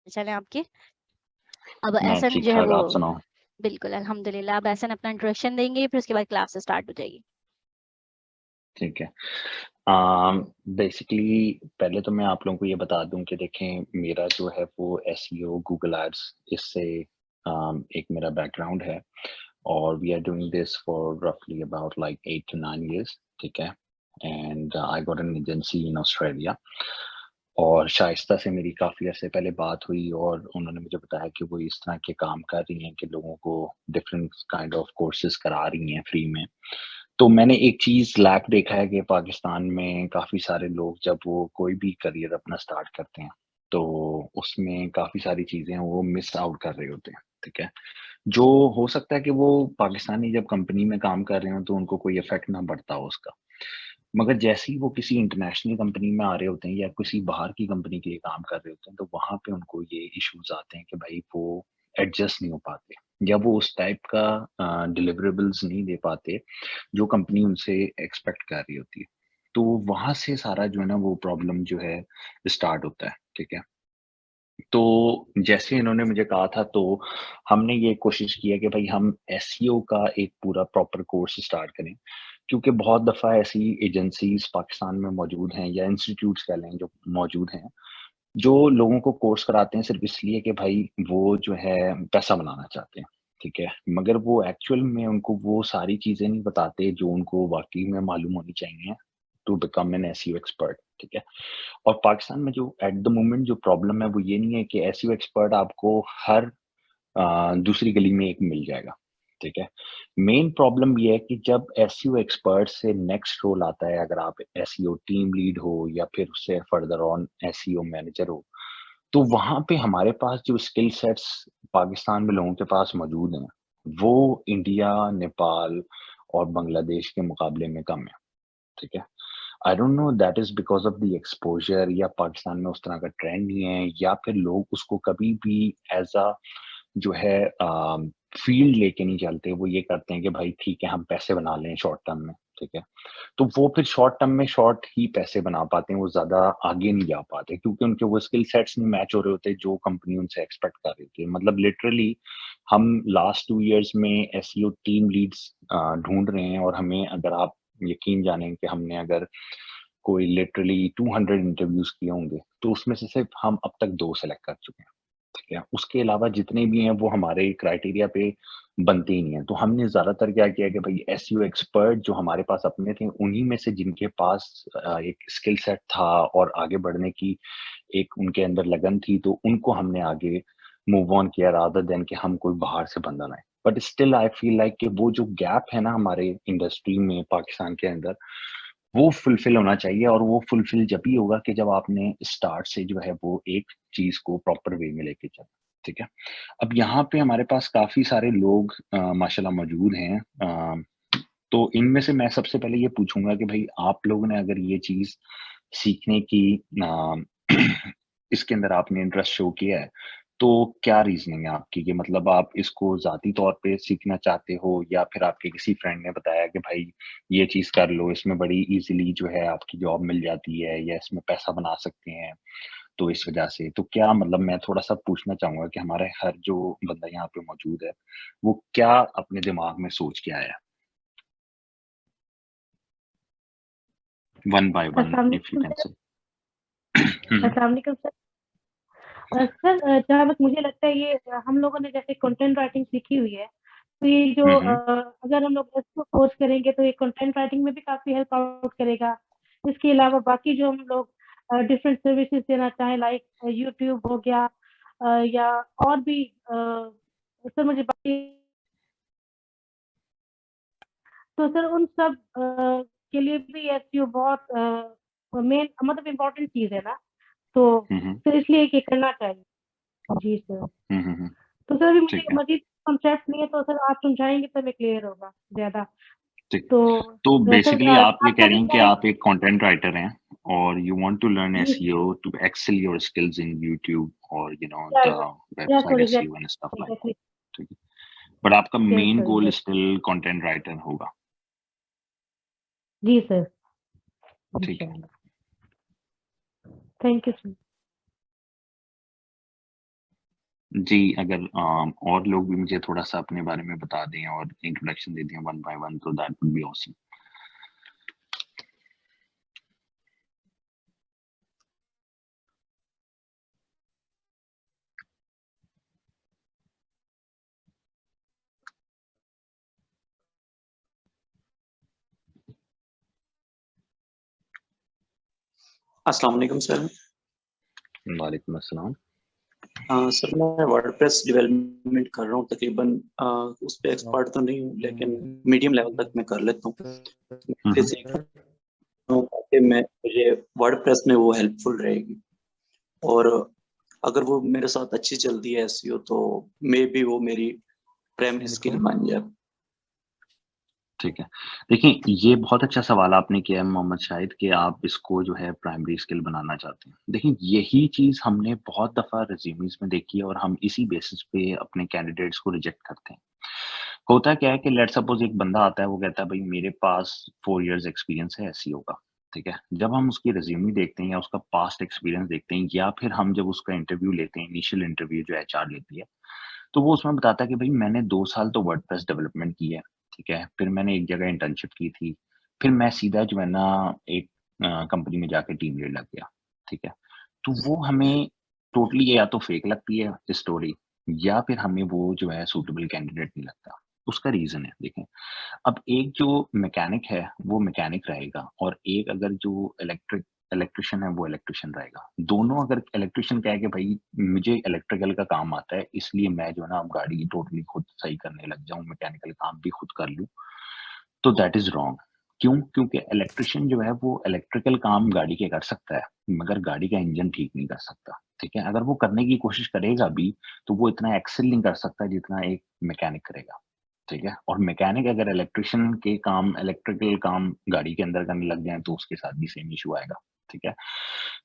चलें आपके। अब मैं एहसन जो है ठीक-ठाक, वो आप सुनाओ? बिल्कुल अल्हम्दुलिल्लाह। अब एहसन अपना इंट्रोडक्शन देंगे, फिर उसके बाद क्लास स्टार्ट हो जाएगी। ठीक है। बेसिकली पहले तो मैं आप लोगों को ये बता दूँ कि देखें मेरा जो है वो एसईओ, गूगल एड्स इससे एक मेरा बैकग्राउंड है और we are doing this for रफली अबाउट लाइक 8 टू 9 इयर्स, ठीक है? And I got an agency in Australia और शाइस्ता से मेरी काफ़ी अर्से पहले बात हुई और उन्होंने मुझे बताया कि वो इस तरह के काम कर रही हैं कि लोगों को डिफरेंट काइंड ऑफ कोर्सेज़ करा रही हैं फ्री में। तो मैंने एक चीज़ लैक देखा है कि पाकिस्तान में काफ़ी सारे लोग जब वो कोई भी करियर अपना स्टार्ट करते हैं, तो उसमें काफ़ी सारी चीज़ें वो मिस आउट कर रहे होते हैं, ठीक है? जो हो सकता है कि वो पाकिस्तानी जब कंपनी में काम कर रहे हों तो उनको कोई इफ़ेक्ट ना पड़ता हो उसका। मगर जैसे ही वो किसी इंटरनेशनल कंपनी में आ रहे होते हैं या किसी बाहर की कंपनी के लिए काम कर रहे होते हैं, तो वहाँ पे उनको ये इश्यूज़ आते हैं कि भाई वो एडजस्ट नहीं हो पाते या वो उस टाइप का डिलिवरेबल्स नहीं दे पाते, जो कंपनी उनसे एक्सपेक्ट कर रही होती है। तो वहाँ से सारा जो है ना वो प्रॉब्लम जो है स्टार्ट होता है, ठीक है? तो जैसे इन्होंने मुझे कहा था तो हमने ये कोशिश की है कि भाई हम एसईओ का एक पूरा प्रॉपर कोर्स स्टार्ट करें। क्योंकि बहुत दफ़ा ऐसी एजेंसीज़ पाकिस्तान में मौजूद हैं या इंस्टीट्यूट्स कह लें जो मौजूद हैं, जो लोगों को कोर्स कराते हैं सिर्फ़ इसलिए कि भाई वो जो है पैसा बनाना चाहते हैं, ठीक है? मगर वो एक्चुअल में उनको वो सारी चीज़ें नहीं बताते जो उनको वाक़ई में मालूम होनी चाहिए to become an SEO expert, ठीक है? और पाकिस्तान में जो एट द मोमेंट जो प्रॉब्लम है वो ये नहीं है कि एसईओ एक्सपर्ट आपको हर दूसरी गली में एक मिल जाएगा, ठीक है? मेन प्रॉब्लम ये है कि जब एसईओ एक्सपर्ट से नेक्स्ट रोल आता है, अगर आप एसईओ टीम लीड हो या फिर उससे फर्दर ऑन एसईओ मैनेजर हो, तो वहाँ पे हमारे पास जो स्किल सेट्स पाकिस्तान में लोगों के पास मौजूद हैं, वो इंडिया, नेपाल और बांग्लादेश के मुकाबले में कम है, ठीक है? I don't know that is because of the exposure या पाकिस्तान में उस तरह का ट्रेंड नहीं है या फिर लोग उसको कभी भी एज़ अ जो है फ़ील्ड लेके नहीं चलते, वो ये करते हैं कि भाई ठीक है हम पैसे बना लें शॉर्ट टर्म में, ठीक है? तो वो फिर शॉर्ट टर्म में शॉर्ट ही पैसे बना पाते हैं, वो ज़्यादा आगे नहीं जा पाते क्योंकि उनके वो स्किल सेट्स नहीं मैच हो रहे होते जो कंपनी उनसे एक्सपेक्ट कर रही थी। मतलब लिटरली हम लास्ट 2 इयर्स में एसईओ टीम लीड्स ढूँढ रहे हैं और हमें अगर आप यकीन जानें कि हमने अगर कोई लिटरली 200 इंटरव्यूज़ किए होंगे, तो उसमें से सिर्फ़ हम अब तक 2 सेलेक्ट कर चुके हैं। ठीक है, उसके अलावा जितने भी हैं वो हमारे क्राइटेरिया पे बनते ही नहीं हैं। तो हमने ज़्यादातर क्या किया कि भई एसईओ एक्सपर्ट जो हमारे पास अपने थे, उन्हीं में से जिनके पास एक स्किल सेट था और आगे बढ़ने की एक उनके अंदर लगन थी, तो उनको हमने आगे मूव ऑन किया रादर देन कि हम कोई बाहर से बंदा लाएँ। But still I feel like कि वो जो गैप है ना हमारे इंडस्ट्री में पाकिस्तान के अंदर, वो फुलफिल होना चाहिए और वो फुलफिल जब ही होगा कि जब आपने स्टार्ट से जो है वो एक चीज़ को प्रॉपर वे में लेके चलें, ठीक है? अब यहाँ पे हमारे पास काफ़ी सारे लोग माशाल्लाह मौजूद हैं। तो इनमें से मैं सबसे पहले ये पूछूँगा कि भई आप लोगों ने अगर ये चीज़ सीखने की इसके अंदर आपने इंटरेस्ट शो किया है, तो क्या रीज़निंग है आपकी कि मतलब आप इसको ज़ाती तौर पे सीखना चाहते हो या फिर आपके किसी फ्रेंड ने बताया कि भाई ये चीज़ कर लो, इसमें बड़ी ईज़िली जो है आपकी जॉब मिल जाती है या इसमें पैसा बना सकते हैं, तो इस वजह से। तो क्या मतलब मैं थोड़ा-सा पूछना चाहूँगा कि हमारे हर जो बंदा यहाँ पे मौजूद है, वो क्या अपने दिमाग में सोच के आया है? One by one अस्सलाम if you वालेकुम can सर। say. हुँ, हुँ। अस्सलाम वालेकुम सर। सर जहाँ तक मुझे लगता है ये हम लोगों ने जैसे कंटेंट राइटिंग सीखी हुई है, तो ये जो हुँ, हुँ। अगर हम लोग इसको कोर्स करेंगे तो ये कंटेंट राइटिंग में भी काफ़ी हेल्प आउट करेगा। इसके अलावा बाकी जो हम लोग डिफरेंट सर्विसेज़ देना चाहें लाइक यूट्यूब हो गया या और भी सर मुझे बाकी तो सर उन सब के लिए भी एसईओ बहुत मेन मतलब इम्पोर्टेंट चीज़ है ना, तो हुँ, हुँ। फिर इसलिए ये करना चाहिए। जी सर। हुँ, हुँ, हुँ। तो सर अभी मुझे ठीक है, मज़ीद कॉन्सेप्ट नहीं है तो सर आप समझाएँगे तो मैं क्लियर होगा ज़्यादा। ठीक। तो तो सर बेसिकली आप ये कह आपका रही भी हैं कि गाइड आप एक कंटेंट राइटर हैं और यू वांट टू लर्न जी SEO to excel your skills in YouTube और या the website sir SEO and stuff like exactly that, ठीक है। बट आपका yes main sir goal exactly still content writer होगा, जी सर, ठीक है। इंशाल्लाह। Thank you sir. जी, अगर और लोग भी मुझे थोड़ा-सा अपने बारे में बता दें और इंट्रोडक्शन दे दें वन बाय वन तो दैट वुड बी ऑसम। अस्सलाम वालेकुम सर। वालेकुम अस्सलाम। सर मैं वर्डप्रेस डेवलपमेंट कर रहा हूँ तकरीबन उस पे एक्सपर्ट तो नहीं हूँ लेकिन मीडियम लेवल तक मैं कर लेता हूँ। हुँ, इससे हुँ। सीख रहा हूँ ताकि मुझे वर्डप्रेस में वो हेल्पफुल रहेगी और अगर वो मेरे साथ अच्छी चलती है एसईओ तो मे बी वो मेरी प्राइमरी स्किल बन जाए। ठीक है। देखिए, ये बहुत अच्छा सवाल आपने किया है मोहम्मद शाहिद कि आप इसको जो है प्राइमरी स्किल बनाना चाहते हैं। देखिए, यही चीज़ हमने बहुत दफ़ा रिज़्यूमेज़ में देखी है और हम इसी बेसिस पे अपने कैंडिडेट्स को रिजेक्ट करते हैं। होता क्या है कि लेट्स सपोज़ एक बंदा आता है, वो कहता है भई मेरे पास 4 इयर्स एक्सपीरियंस है एसईओ का, ठीक है? जब हम उसकी रिज़्यूमे देखते हैं या उसका पास्ट एक्सपीरियंस देखते हैं या फिर हम जब उसका इंटरव्यू लेते हैं, इनिशियल इंटरव्यू जो एचआर लेती है, तो वो उसमें बताता है कि भई मैंने 2 साल तो वर्डप्रेस डेवलपमेंट की है, ठीक है? फिर मैंने एक जगह इंटर्नशिप की थी, फिर मैं सीधा जो है ना एक कंपनी में जाके टीम लीड लग गया, ठीक है? तो वो हमें टोटली या तो फेक लगती है स्टोरी या फिर हमें वो जो है सूटेबल कैंडिडेट नहीं लगता। उसका रीज़न है देखें, अब एक जो मैकेनिक है, वो मैकेनिक रहेगा और एक अगर जो इलेक्ट्रिशियन है, वो इलेक्ट्रिशियन रहेगा। दोनों अगर इलेक्ट्रिशियन कहे कि भई मुझे इलेक्ट्रिकल का काम आता है, इसलिए मैं जो है ना अब गाड़ी टोटली खुद सही करने लग जाऊँ, मैकेनिकल काम भी खुद कर लूँ, तो दैट इज़ रॉन्ग। क्यों? क्योंकि इलेक्ट्रिशियन जो है वो इलेक्ट्रिकल काम गाड़ी के कर सकता है, मगर गाड़ी का इंजन ठीक नहीं कर सकता, ठीक है? अगर वो करने की कोशिश करेगा भी, तो वो इतना एक्सेल नहीं कर सकता जितना एक मैकेनिक करेगा। ठीक है? और मैकेनिक अगर इलेक्ट्रिशियन के काम इलेक्ट्रिकल काम गाड़ी के अंदर करने लग जाएँ तो उसके साथ भी सेम इश्यू आएगा, ठीक है?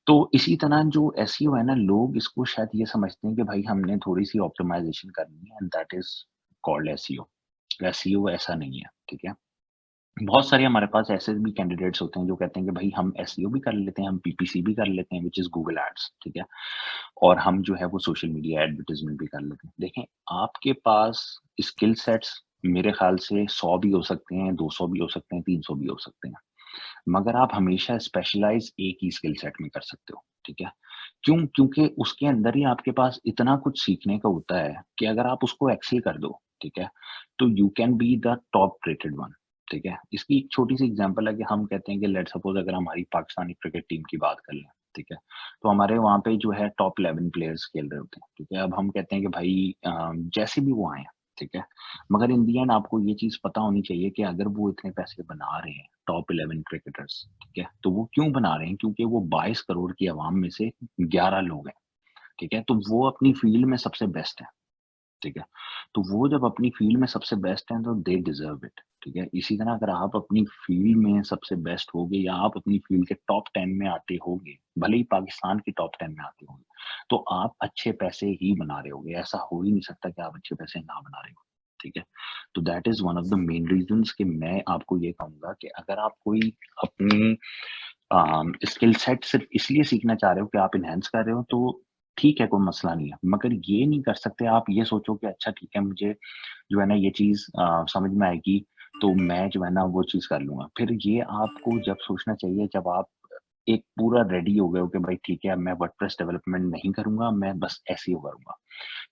तो इसी तरह जो एसईओ है ना, लोग इसको शायद ये समझते हैं कि भाई हमने थोड़ी-सी ऑप्टिमाइज़ेशन करनी है and that is called SEO. SEO ऐसा नहीं है, ठीक है? बहुत सारे हमारे पास ऐसे भी कैंडिडेट्स होते हैं जो कहते हैं कि भाई हम एसईओ भी कर लेते हैं, हम पीपीसी भी कर लेते हैं व्हिच इज़ गूगल एड्स, ठीक है? और हम जो है वो सोशल मीडिया एडवर्टाइज़मेंट भी कर लेते हैं। देखें, आपके पास स्किल सेट्स मेरे ख़्याल से 100 भी हो सकते हैं, 200 भी हो सकते हैं, 300 भी हो सकते हैं। मगर आप हमेशा स्पेशलाइज़ एक ही स्किल सेट में कर सकते हो, ठीक है? क्यों? क्योंकि उसके अंदर ही आपके पास इतना कुछ सीखने का होता है कि अगर आप उसको एक्सेल कर दो, ठीक है? तो you can be the top rated one, ठीक है? इसकी एक छोटी-सी एग्ज़ाम्पल है कि हम कहते हैं कि लेट्स सपोज़ अगर हमारी पाकिस्तानी क्रिकेट टीम की बात कर लें, ठीक है? तो हमारे वहाँ पे जो है टॉप 11 प्लेयर्स खेल रहे होते हैं, ठीक है? अब हम कहते हैं कि भाई जैसे भी वो आएँ, ठीक है? मगर इन दी एंड आपको ये चीज़ पता होनी चाहिए कि अगर वो इतने पैसे बना रहे हैं, टॉप 11 क्रिकेटर्स, ठीक है? तो वो क्यों बना रहे हैं? क्योंकि वो 22 करोड़ की आवाम में से 11 लोग हैं, ठीक है? तो वो अपनी फ़ील्ड में सबसे बेस्ट हैं, ठीक है? तो वो जब अपनी फ़ील्ड में सबसे बेस्ट हैं, तो दे डिज़र्व इट, ठीक है? इसी तरह अगर आप अपनी फ़ील्ड में सबसे बेस्ट होगे या आप अपनी फ़ील्ड के टॉप 10 में आते होगे, भले ही पाकिस्तान के टॉप 10 में आते होंगे, तो आप अच्छे पैसे ही बना रहे होगे। ऐसा हो ही नहीं सकता कि आप अच्छे पैसे ना बना रहे हो, ठीक है? तो that is one of the main reasons कि मैं आपको ये कहूँगा कि अगर आप कोई अपनी स्किल सेट सिर्फ़ इसलिए सीखना चाह रहे हो कि आप एनहांस कर रहे हो, तो ठीक है, कोई मसला नहीं है। मगर ये नहीं कर सकते आप ये सोचो कि अच्छा ठीक है, मुझे जो है ना ये चीज़ समझ में आएगी, तो मैं जो है ना वो चीज़ कर लूँगा। फिर ये आपको जब सोचना चाहिए जब आप एक पूरा रेडी हो गए हो कि भाई ठीक है, अब मैं वर्डप्रेस डेवलपमेंट नहीं करूँगा, मैं बस एसईओ करूँगा।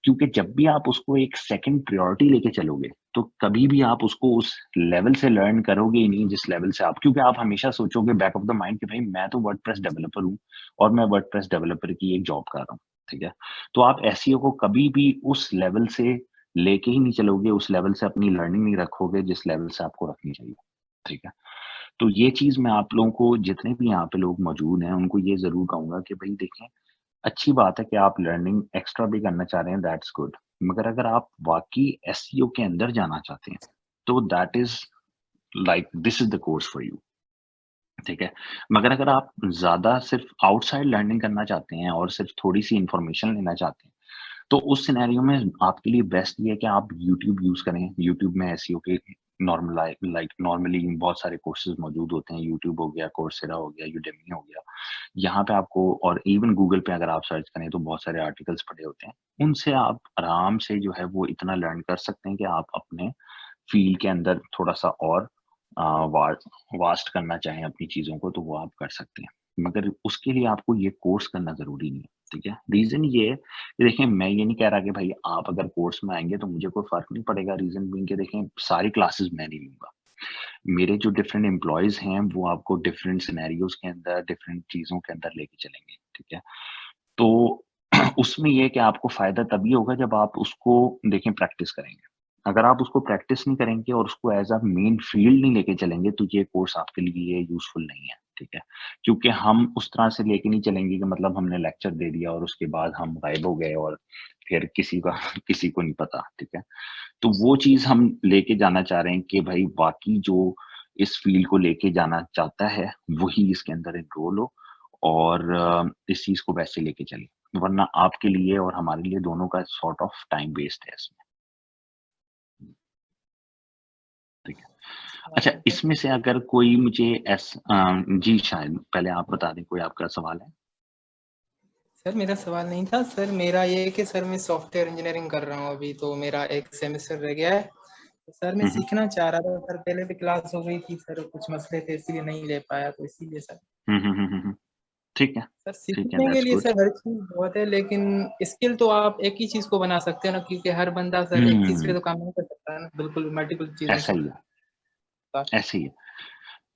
क्योंकि जब भी आप उसको एक सेकंड प्रायोरिटी लेके चलोगे, तो कभी भी आप उसको उस लेवल से लर्न करोगे ही नहीं जिस लेवल से आप क्योंकि आप हमेशा सोचोगे बैक ऑफ द माइंड कि भाई मैं तो वर्डप्रेस डेवलपर हूँ और मैं वर्डप्रेस डेवलपर की एक जॉब कर रहा हूँ, ठीक है? तो आप एसईओ को कभी भी उस लेवल से लेके ही नहीं चलोगे, उस लेवल से अपनी लर्निंग नहीं रखोगे जिस लेवल से आपको रखनी चाहिए, ठीक है? तो ये चीज़ मैं आप लोगों को जितने भी यहाँ पे लोग मौजूद हैं, उनको ये ज़रूर कहूँगा कि भई देखें अच्छी बात है कि आप लर्निंग एक्स्ट्रा भी करना चाह रहे हैं, दैट्स गुड। मगर अगर आप वाक़ई एसईओ के अंदर जाना चाहते हैं, तो that is like this is the course for you, ठीक है? मगर अगर आप ज़्यादा सिर्फ़ आउटसाइड लर्निंग करना चाहते हैं और सिर्फ़ थोड़ी-सी इन्फॉर्मेशन लेना चाहते हैं, तो उस सिनेरियो में आपके लिए बेस्ट ये है कि आप यूट्यूब यूज़ करें। यूट्यूब में एसईओ के नॉर्मली बहुत सारे कोर्सेज मौजूद होते हैं, यूट्यूब हो गया, कोर्सेरा हो गया, यूडेमी हो गया। यहाँ पे आपको, और इवन गूगल पे अगर आप सर्च करें तो बहुत सारे आर्टिकल्स पड़े होते हैं। उनसे आप आराम से जो है वो इतना लर्न कर सकते हैं कि आप अपने फील्ड के अंदर थोड़ा-सा और वास्ट करना चाहें अपनी चीज़ों को, तो वो आप कर सकते हैं। मगर उसके लिए आपको ये कोर्स करना ज़रूरी नहीं है, ठीक है? रीज़न ये है कि देखिए, मैं ये नहीं कह रहा कि भाई आप अगर कोर्स में आएँगे तो मुझे कोई फ़र्क नहीं पड़ेगा, रीज़न बीइंग कि देखें, सारी क्लासेस मैं नहीं लूँगा। मेरे जो डिफरेंट एम्प्लॉइज़ हैं वो आपको डिफरेंट सिनेरियोज़ के अंदर, डिफरेंट चीज़ों के अंदर लेके चलेंगे, ठीक है? तो उसमें ये है कि आपको फ़ायदा तभी होगा जब आप उसको देखें, प्रैक्टिस करेंगे। अगर आप उसको प्रैक्टिस नहीं करेंगे और उसको एज़ अ मेन फ़ील्ड नहीं लेके चलेंगे, तो ये कोर्स आपके लिए यूज़फुल नहीं है, ठीक है? क्योंकि हम उस तरह से लेके नहीं चलेंगे कि मतलब हमने लेक्चर दे दिया और उसके बाद हम गायब हो गए और फिर किसी का किसी को नहीं पता, ठीक है? तो वो चीज़ हम लेके जाना चाह रहे हैं कि भाई बाकी जो इस फ़ील्ड को लेके जाना चाहता है, वही इसके अंदर एनरोल हो और इस चीज़ को वैसे लेके चलें। वरना आपके लिए और हमारे लिए दोनों का सॉर्ट ऑफ टाइम वेस्ट है इसमें। ठीक है। अच्छा, इसमें से अगर कोई मुझे जी, शायद पहले आप बता दें, कोई आपका सवाल है? सर मेरा सवाल नहीं था सर, मेरा ये है कि सर मैं सॉफ्टवेयर इंजीनियरिंग कर रहा हूँ अभी, तो मेरा एक सेमेस्टर रह गया है। तो सर मैं हुँ, हुँ। सीखना चाह रहा था सर, पहले भी क्लास हो गई थी सर, कुछ मसले थे इसीलिए नहीं ले पाया, तो इसीलिए सर। हुँ, हुँ, हुँ, हुँ, हुँ। ठीक है, सर ठीक है, सीखने के दैट्स लिए गुड। सर हर चीज़ बहुत है, लेकिन स्किल तो आप एक ही चीज़ को बना सकते हो ना, क्योंकि हर बंदा सर एक चीज़ पे हुँ, तो काम नहीं कर सकता है ना, बिल्कुल मल्टीपल चीज़ें ऐसा सीख ही है, सकता है। ऐसे ही है।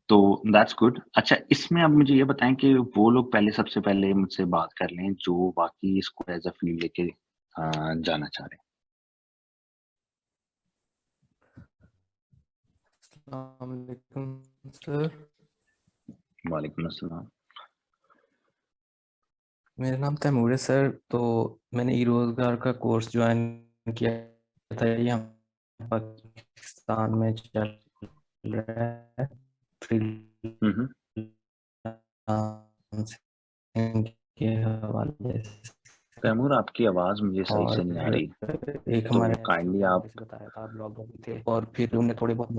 तो दैट्स गुड। अच्छा, इसमें अब मुझे ये बताएँ कि वो लोग पहले, सबसे पहले मुझसे बात कर लें जो बाकी इसको एज़ अ फ़ील्ड लेके जाना चाह रहे हैं। अस्सलाम वालेकुम सर, वालेकुम अस्सलाम। मेरा नाम तैमूर है सर। तो मैंने ई-रोज़गार का कोर्स ज्वाइन किया था, ये हम पाकिस्तान में चल रहा है हुँ, हुँ। फ्रीलांसिंग के हवाले से। तैमूर, आपकी आवाज़ मुझे सही से नहीं आ और रही, एक तो हमारे एसईओ काइंडली के हवाले आप से बताया था, ब्लॉगर भी थे और फिर उन्होंने थोड़े बहुत।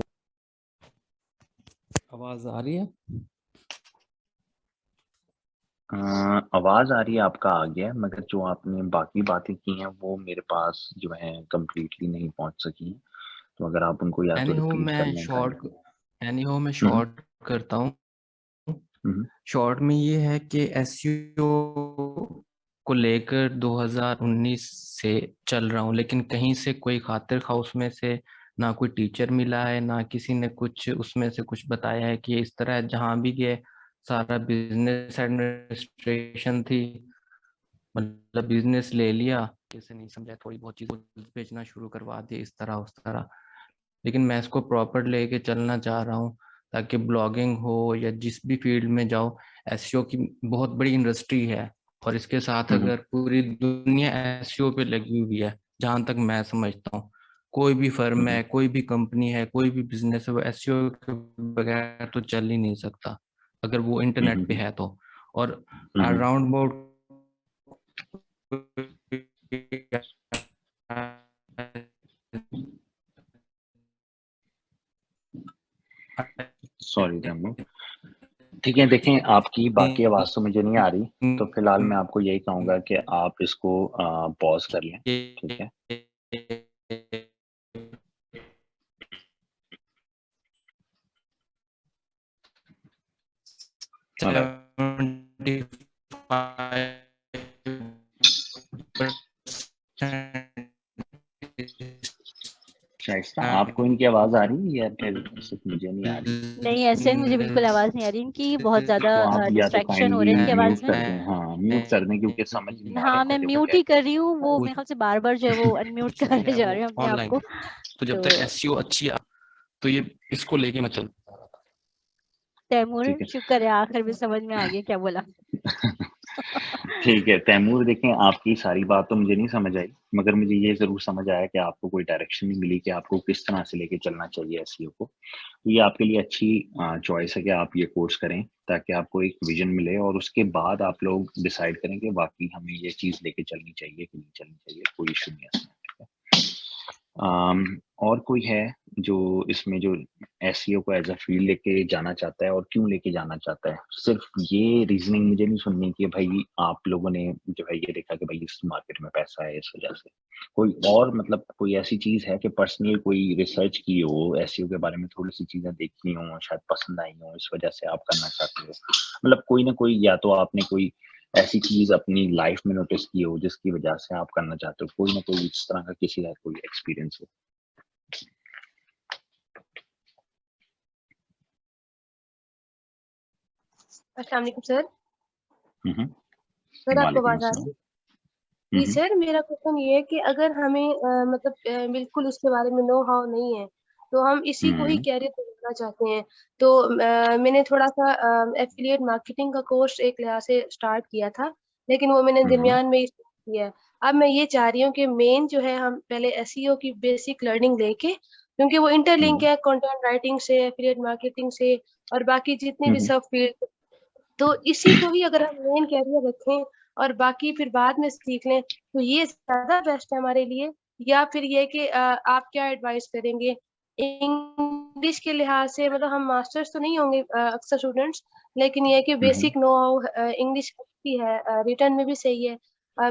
आवाज़ आ रही है? आवाज़ आ रही है, आपका आ गया है, मगर जो आपने बाकी बातें की हैं वो मेरे पास जो है कंप्लीटली नहीं पहुँच सकी हैं। तो अगर आप उनको या तो एनीहो रिपीट कर मैं लें शॉर्ट काइंडली। एनीहो मैं हुँ, हुँ। शॉर्ट करता हूँ। हुँ, हुँ। शॉर्ट में ये है कि एसईओ को लेकर 2019 से चल रहा हूँ, लेकिन कहीं से कोई खातिर खा उसमें से ना कोई टीचर मिला है, ना किसी ने कुछ उसमें से कुछ बताया है कि इस तरह। जहाँ भी गए सारा बिजनेस एडमिनिस्ट्रेशन थी, मतलब बिजनेस ले लिया, किसी नहीं समझा, थोड़ी बहुत चीज़ बेचना शुरू करवा दिए, इस तरह उस तरह। लेकिन मैं इसको प्रॉपर लेके चलना चाह रहा हूँ, ताकि ब्लॉगिंग हो या जिस भी फील्ड में जाओ, एसईओ की बहुत बड़ी इंडस्ट्री है। और इसके साथ हुँ, हुँ। अगर पूरी दुनिया एसईओ पे लगी हुई है, जहां तक मैं समझता हूँ, कोई भी हुँ, फर्म हुँ। है, कोई भी कंपनी है, कोई भी बिजनेस है, वो एसईओ के बगैर तो चल ही नहीं सकता, अगर वो हुँ, हुँ, इंटरनेट पे हुँ। है तो। और हुँ, हुँ। Around about sorry Taimur. ठीक है, देखें, आपकी बाकी आवाज़ तो मुझे नहीं आ रही, तो फिलहाल मैं आपको यही कहूँगा कि आप इसको पॉज़ कर लें, ठीक है? ऑलराइट। 75% शाइस्ता, आपको इनकी आवाज़ आ रही है या फिर सिर्फ़ मुझे नहीं आ रही? नहीं, ऐसे मुझे बिल्कुल आवाज़ नहीं आ रही इनकी, बहुत ज़्यादा तो आप या तो डिस्ट्रैक्शन हो रहा काइंडली है इनकी म्यूट आवाज़ कर में। दें, हाँ, म्यूट कर दें, क्योंकि समझ नहीं आ रहा हाँ, मैं मुझे वो म्यूट क्या ही कह कर रही हूँ, वो कुछ मेरे ख्याल से बार-बार जो है वो अनम्यूट जो भी करने है जा वो रहे हैं अपने आप ऑनलाइन को। है। तो जब तो तक एसईओ अच्छी है, तो ये इसको लेके मैं चलता रहा। तैमूर, ठीक है। शुक्र है आखिर में समझ में आ गया क्या बोला। ठीक है, तैमूर, देखें, आपकी सारी बात तो मुझे नहीं समझ आई, मगर मुझे ये ज़रूर समझ आया कि आपको कोई डायरेक्शन नहीं मिली कि आपको किस तरह से लेके चलना चाहिए एसईओ को। तो ये आपके लिए अच्छी चॉइस है कि आप ये कोर्स करें, ताकि आपको एक विज़न मिले और उसके बाद आप लोग डिसाइड करें कि वाक़ई हमें ये चीज़ लेके चलनी चाहिए कि नहीं चलनी चाहिए, कोई इश्यू नहीं है इसमें, ठीक है? और कोई है जो इसमें जो एसईओ को एज अ फील्ड लेके जाना चाहता है और क्यों लेके जाना चाहता है? सिर्फ ये रीजनिंग मुझे नहीं सुननी कि भाई आप लोगों ने जो है ये देखा कि भाई इस मार्केट में पैसा है इस वजह से। कोई और मतलब कोई ऐसी चीज है कि पर्सनल कोई रिसर्च की हो एसईओ के बारे में, थोड़ी सी चीजें देखी हो, शायद पसंद आई हो, इस वजह से आप करना चाहते हो? मतलब कोई ना कोई, या तो आपने कोई ऐसी चीज अपनी लाइफ में नोटिस की हो जिसकी वजह से आप करना चाहते हो, कोई ना कोई इस तरह का किसी का कोई एक्सपीरियंस हो। अस्सलाम वालेकुम सर। हम्म, सर आपको वालेकुम आवाज आ रही अस्सलाम। है? जी सर, मेरा क्वेश्चन ये है कि अगर हमें मतलब बिल्कुल उसके बारे में नो हाउ नहीं है, तो हम इसी को ही हम्म, कैरियर बनाना चाहते हैं, तो मैंने थोड़ा सा एफिलिएट मार्केटिंग का कोर्स एक लिहाज से स्टार्ट किया था, लेकिन वो मैंने हम्म, दरमियान में ही stop किया है। अब मैं ये चाह रही हूँ कि मेन जो है हम पहले एसईओ की बेसिक लर्निंग लेके, क्योंकि वो इंटरलिंक हम्म, है कंटेंट राइटिंग से, एफिलिएट मार्केटिंग से और बाकी जितने भी हम्म, सब फील्ड, तो इसी को ही अगर हम मेन कैरियर रखें और बाकी फिर बाद में सीख लें, तो ये ज्यादा बेस्ट है हमारे लिए। या फिर ये कि आप क्या एडवाइस करेंगे इंग्लिश के लिहाज से? मतलब हम मास्टर्स तो नहीं होंगे अक्सर स्टूडेंट्स, लेकिन ये है कि हम्म, बेसिक नो हाउ इंग्लिश की है, रिटर्न में भी सही है।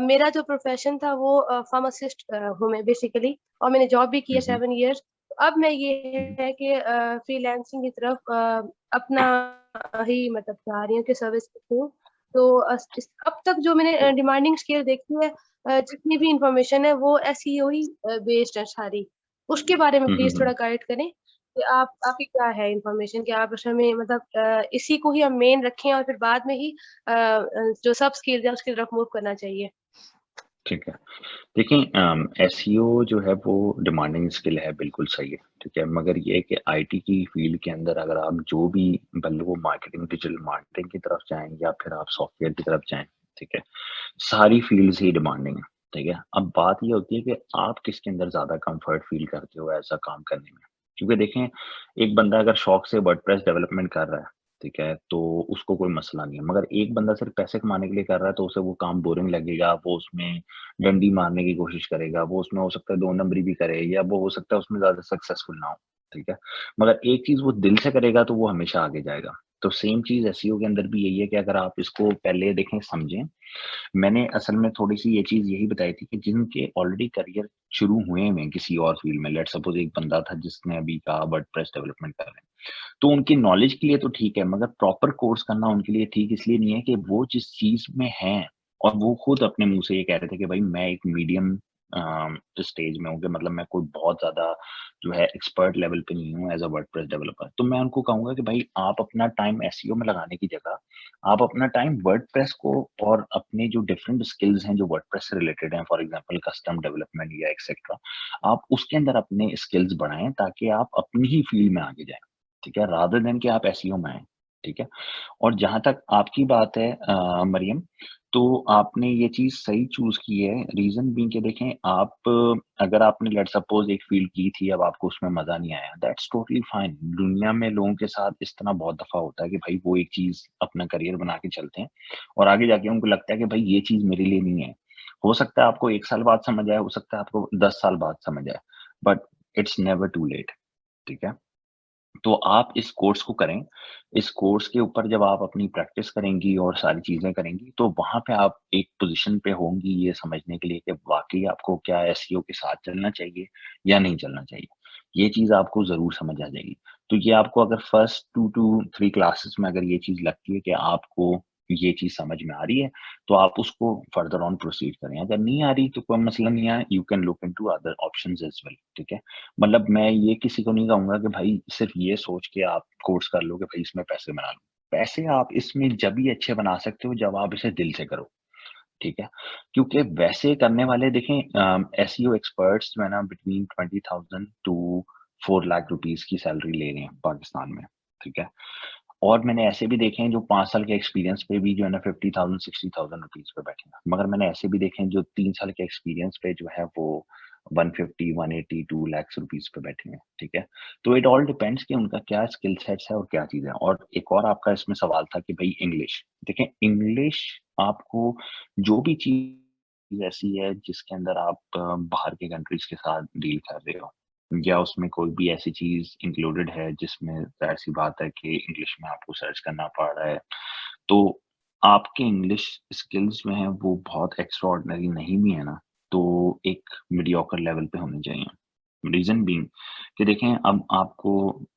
मेरा जो प्रोफेशन था वो फार्मासिस्ट हूँ मैं बेसिकली, और मैंने जॉब भी की है हम्म, 7 इयर्स। अब मैं ये है कि फ्रीलांसिंग की तरफ अपना ही मतलब चाह रही हूँ कि सर्विस दूँ। तो अब तक जो मैंने डिमांडिंग स्केल देखी है, जितनी भी इंफॉर्मेशन है वो एसईओ ही बेस्ड है सारी। उसके बारे में प्लीज हम्म। थोड़ा गाइड करें कि आप आपकी क्या है इंफॉर्मेशन कि आप उसमें मतलब इसी को ही हम मेन रखें और फिर बाद में ही जो सब स्किल्स है उसकी तरफ मूव करना चाहिए। ठीक है। देखिए एसईओ जो है वो डिमांडिंग स्किल है, बिल्कुल सही है, ठीक है। मगर ये है कि आईटी की फील्ड के अंदर अगर आप जो भी, भले वो मार्केटिंग, डिजिटल मार्केटिंग की तरफ जाएं या फिर आप सॉफ्टवेयर की तरफ जाएं, ठीक है, सारी फील्ड्स ही डिमांडिंग है, ठीक है। अब बात ये होती है कि आप किसके अंदर ज़्यादा कंफर्ट फील करते हो ऐसा काम करने में। क्योंकि देखें, एक बंदा अगर शौक से वर्डप्रेस डेवलपमेंट कर रहा है, ठीक है, तो उसको कोई मसला नहीं है। मगर एक बंदा सिर्फ पैसे कमाने के लिए कर रहा है, तो उसे वो काम बोरिंग लगेगा, वो उसमें डंडी मारने की कोशिश करेगा, वो उसमें हो सकता है 2 नंबरी भी करे या वो हो सकता है उसमें ज़्यादा सक्सेसफुल ना हो, ठीक है। मगर एक चीज़ वो दिल से करेगा तो वो हमेशा आगे जाएगा। तो सेम चीज़ एसईओ के अंदर भी यही है कि अगर आप इसको पहले देखें, समझें। मैंने असल में थोड़ी-सी ये चीज़ यही बताई थी कि जिनके ऑलरेडी करियर शुरू हुए हैं किसी और फील्ड में, लेट्स सपोज़ एक बंदा था जिसने अभी कहा वर्डप्रेस डेवलपमेंट कर रहे हैं। तो उनकी नॉलेज के लिए तो ठीक है, मगर प्रॉपर कोर्स करना उनके लिए ठीक इसलिए नहीं है कि वो जिस चीज़ में हैं और वो खुद अपने मुँह से ये कह रहे थे कि भाई मैं एक मीडियम स्टेज में हूँ, कि मतलब मैं कोई बहुत ज़्यादा जो है एक्सपर्ट लेवल पे नहीं हूँ एज़ अ वर्डप्रेस डेवलपर। तो मैं उनको कहूँगा कि भाई आप अपना टाइम एसईओ में लगाने की जगह, आप अपना टाइम वर्डप्रेस को और अपने जो डिफरेंट स्किल्स हैं जो वर्डप्रेस से रिलेटेड हैं, फॉर एग्जांपल कस्टम डेवलपमेंट या एक्सेट्रा, आप उसके अंदर अपने स्किल्स बढ़ाएँ ताकि आप अपनी ही फील्ड में आगे जाएँ। ठीक है? रादर देन कि आप एसईओ में आएँ, ठीक है? और जहाँ तक आपकी बात है मरियम, तो आपने ये चीज़ सही चूज़ की है, रीज़न बीइंग कि देखें आप, अगर आपने लेट्स सपोज़ एक फ़ील्ड की थी, अब आपको उसमें मज़ा नहीं आया, दैट्स टोटली फाइन। दुनिया में लोगों के साथ इस तरह बहुत दफ़ा होता है कि भाई वो एक चीज़ अपना करियर बना के चलते हैं और आगे जाके उनको लगता है कि भाई ये चीज़ मेरे लिए नहीं है। हो सकता है आपको 1 साल बाद समझ आए, हो सकता है आपको 10 साल बाद समझ आए, but it's never too late, ठीक है? तो आप इस कोर्स को करें। इस कोर्स के ऊपर जब आप अपनी प्रैक्टिस करेंगी और सारी चीज़ें करेंगी, तो वहाँ पे आप एक पोज़ीशन पे होंगी ये समझने के लिए कि वाक़ई आपको क्या एसईओ के साथ चलना चाहिए या नहीं चलना चाहिए। ये चीज़ आपको ज़रूर समझ आ जाएगी। तो ये आपको अगर फर्स्ट 2 टू 3 क्लासेस में अगर ये चीज़ लगती है कि आपको ये चीज़ समझ में आ रही है, तो आप उसको फर्दर ऑन प्रोसीड करें। अगर नहीं आ रही तो कोई मसला नहीं है, you can look into other options as well, ठीक है? मतलब मैं ये किसी को नहीं कहूँगा कि भाई सिर्फ़ ये सोच के आप कोर्स कर लो कि भाई इसमें पैसे बना लो। पैसे आप इसमें जब भी अच्छे बना सकते हो जब आप इसे दिल से करो, ठीक है? क्योंकि वैसे करने वाले देखें, एसईओ एक्सपर्ट्स जो है ना बिटवीन 20,000 टू 4 लाख रुपीज़ की सैलरी ले रहे हैं पाकिस्तान में, ठीक है? और मैंने ऐसे भी देखे हैं जो 5 साल के एक्सपीरियंस पे भी जो है ना 50,000 60,000 रुपीज़ पे बैठे हैं। मगर मैंने ऐसे भी देखे हैं जो 3 साल के एक्सपीरियंस पे जो है वो 150, 180, 2 लैक्स रुपीज़ पे बैठे हैं, ठीक है? तो इट ऑल डिपेंड्स कि उनका क्या स्किल सेट्स है और क्या चीज़ है। और एक और आपका इसमें सवाल था कि भई इंग्लिश, देखें इंग्लिश आपको जो भी चीज़ चीज ऐसी है जिसके अंदर आप बाहर के कंट्रीज के साथ डील कर रहे हो, या उसमें कोई भी ऐसी चीज इंक्लूडेड है जिसमें जाहिर सी बात है कि इंग्लिश में आपको सर्च करना पड़ रहा है, तो आपके इंग्लिश स्किल्स जो हैं वो बहुत एक्स्ट्रा ऑर्डिनरी नहीं भी है ना, तो एक मीडियोकर लेवल पे होने चाहिए। रीजन बीइंग कि देखें अब आपको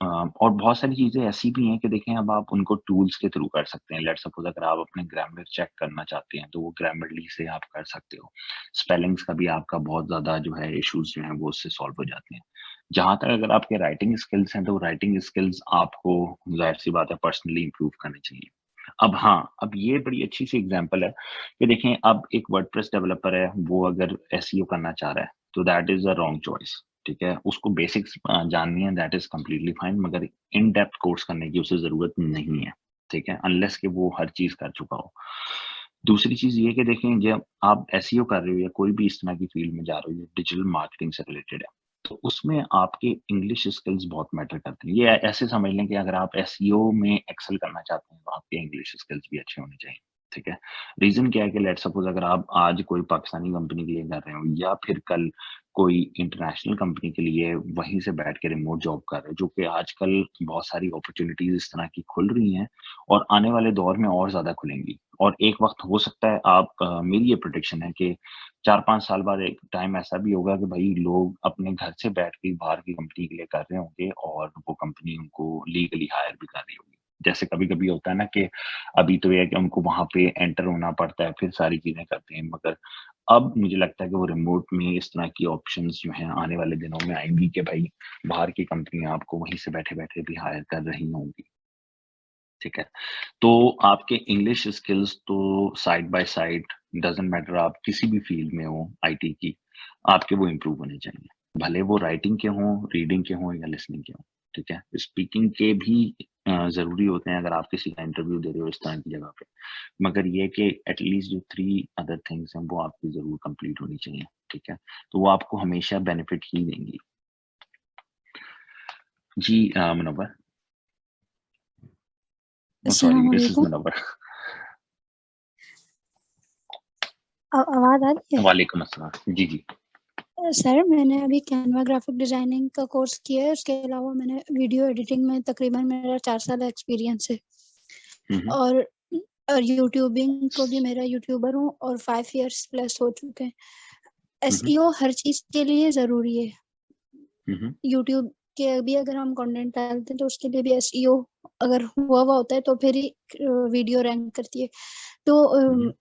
और बहुत सारी चीजें ऐसी भी हैं कि देखें अब आप उनको टूल्स के थ्रू कर सकते हैं। लेट्स सपोज अगर आप अपने ग्रामर चेक करना चाहते हैं तो वो ग्रामरली से आप कर सकते हो। स्पेलिंग्स का भी आपका बहुत ज्यादा जो है इश्यूज जो हैं वो उससे सॉल्व हो जाते हैं। जहां तक अगर आपके राइटिंग स्किल्स हैं तो राइटिंग स्किल्स आपको जाहिर सी बात है पर्सनली इंप्रूव करने चाहिए। अब हाँ, अब ये बड़ी अच्छी सी एग्जांपल है कि देखें अब एक वर्डप्रेस डेवलपर है, वो अगर एसईओ करना चाह रहा है तो that is a wrong choice. ठीक है, उसको बेसिक्स जाननी है, दैट इज कंप्लीटली फाइन, मगर इन डेप्थ कोर्स करने की उसे जरूरत नहीं है। ठीक है, अनलेस कि वो हर चीज कर चुका हो। दूसरी चीज ये कि देखें जब आप एसईओ कर रहे हो या कोई भी इस तरह की फील्ड में जा रहे हो जो डिजिटल मार्केटिंग से रिलेटेड है, तो उसमें आपके इंग्लिश स्किल्स बहुत मैटर करते हैं। ये ऐसे समझ लें कि अगर आप एसईओ में एक्सेल करना चाहते हैं तो आपके इंग्लिश स्किल्स भी अच्छे होने चाहिए। ठीक है, रीजन क्या है कि लेट सपोज अगर आप आज कोई पाकिस्तानी कंपनी के लिए कर रहे हो या फिर कल कोई इंटरनेशनल कंपनी के लिए वहीं से बैठ के रिमोट जॉब कर रहे हो, जो कि आजकल बहुत सारी अपॉर्चुनिटीज इस तरह की खुल रही हैं और आने वाले दौर में और ज्यादा खुलेंगी। और एक वक्त हो सकता है आप मेरी ये प्रोडिक्शन है कि 4-5 साल बाद एक टाइम ऐसा भी होगा कि भाई लोग अपने घर से बैठ के बाहर की कंपनी के लिए कर रहे होंगे और वो कंपनी उनको लीगली हायर भी कर रही होगी। जैसे कभी-कभी होता है ना कि अभी तो ये है कि उनको वहाँ पे एंटर होना पड़ता है, फिर सारी चीज़ें करते हैं, मगर अब मुझे लगता है कि वो रिमोट में इस तरह की ऑप्शंस जो हैं आने वाले दिनों में आएँगी कि भाई बाहर की कंपनियाँ आपको वहीं से बैठे-बैठे भी हायर कर रही होंगी। ठीक है। तो आपके इंग्लिश स्किल्स तो side by side doesn't matter आप किसी भी फ़ील्ड में हो आईटी की, आपके वो इम्प्रूव होने चाहिए। भले वो राइटिंग के हों, रीडिंग के हों या लिसनिंग के हों, ठीक है? स्पीकिंग के भी ज़रूरी होते हैं अगर आप किसी का इंटरव्यू दे रहे हो इस तरह की जगह पे। मगर ये है कि एट लीस्ट जो 3 अदर थिंग्स हैं वो आपकी ज़रूर कंप्लीट होनी चाहिए, ठीक है? तो वो आपको हमेशा बेनिफिट ही देंगी। जी मुनव्वर। ओह सॉरी अस्सलाम मिसेस वालेकुम। मुनव्वर। आवाज़ आ रही है? वालेकुम अस्सलाम। जी, जी। सर मैंने अभी कैनवा ग्राफिक डिज़ाइनिंग का कोर्स किया है, उसके अलावा मैंने वीडियो एडिटिंग में तकरीबन मेरा 4 साल एक्सपीरियंस है। हुँ, हुँ। और यूट्यूबिंग को भी मेरा यूट्यूबर हूँ और 5 इयर्स प्लस हो चुके हैं। हुँ, हुँ। एसईओ हर चीज़ के लिए ज़रूरी है। हुँ, हुँ। यूट्यूब के भी अगर हम कंटेंट डालते हैं तो उसके लिए भी एसईओ अगर हुआ होता है तो फिर ही वीडियो रैंक करती है। तो हुँ, हुँ।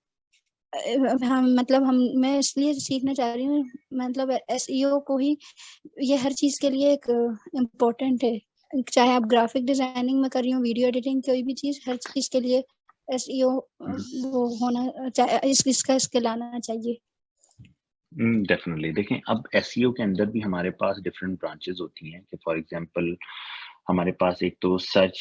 हम मतलब हम मैं इसलिए सीखना चाह रही हूँ, मतलब एसईओ को ही ये हर चीज़ के लिए एक इम्पोर्टेंट है। चाहे आप ग्राफिक डिज़ाइनिंग में कर रही हो, वीडियो एडिटिंग, कोई भी चीज़, हर चीज़ के लिए एसईओ हुँ, हुँ। वो होना इसका स्किल आना चाहिए। डेफ़िनिटली देखें अब एसईओ के अंदर भी हमारे पास डिफरेंट ब्रांचेज़ होती हैं कि फॉर एग्ज़ाम्पल हमारे पास एक तो सर्च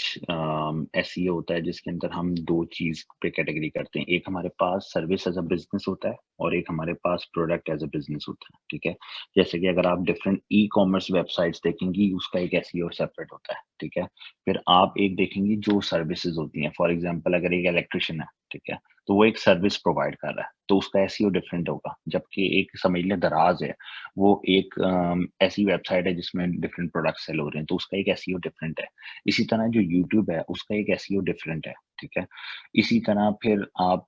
एसईओ होता है जिसके अंदर हम 2 चीज़ पे कैटेगरी करते हैं। एक हमारे पास सर्विस एज़ अ बिज़नेस होता है और एक हमारे पास प्रोडक्ट एज़ अ बिज़नेस होता है, ठीक है? जैसे कि अगर आप डिफरेंट ई-कॉमर्स वेबसाइट्स देखेंगी उसका एक एसईओ सेपरेट होता है, ठीक है? फिर आप एक देखेंगी जो सर्विसेज़ होती हैं, फॉर एग्ज़ाम्पल अगर एक इलेक्ट्रीशियन है, ठीक है? तो वो एक सर्विस प्रोवाइड कर रहा है, तो उसका एसईओ डिफरेंट होगा। जबकि एक समझ लें दराज़ है, वो एक ऐसी वेबसाइट है जिसमें डिफरेंट प्रोडक्ट सेल हो रहे हैं, तो उसका एक एसईओ डिफरेंट है। इसी तरह जो यूट्यूब है, उसका एक एसईओ डिफरेंट है, ठीक है? इसी तरह फिर आप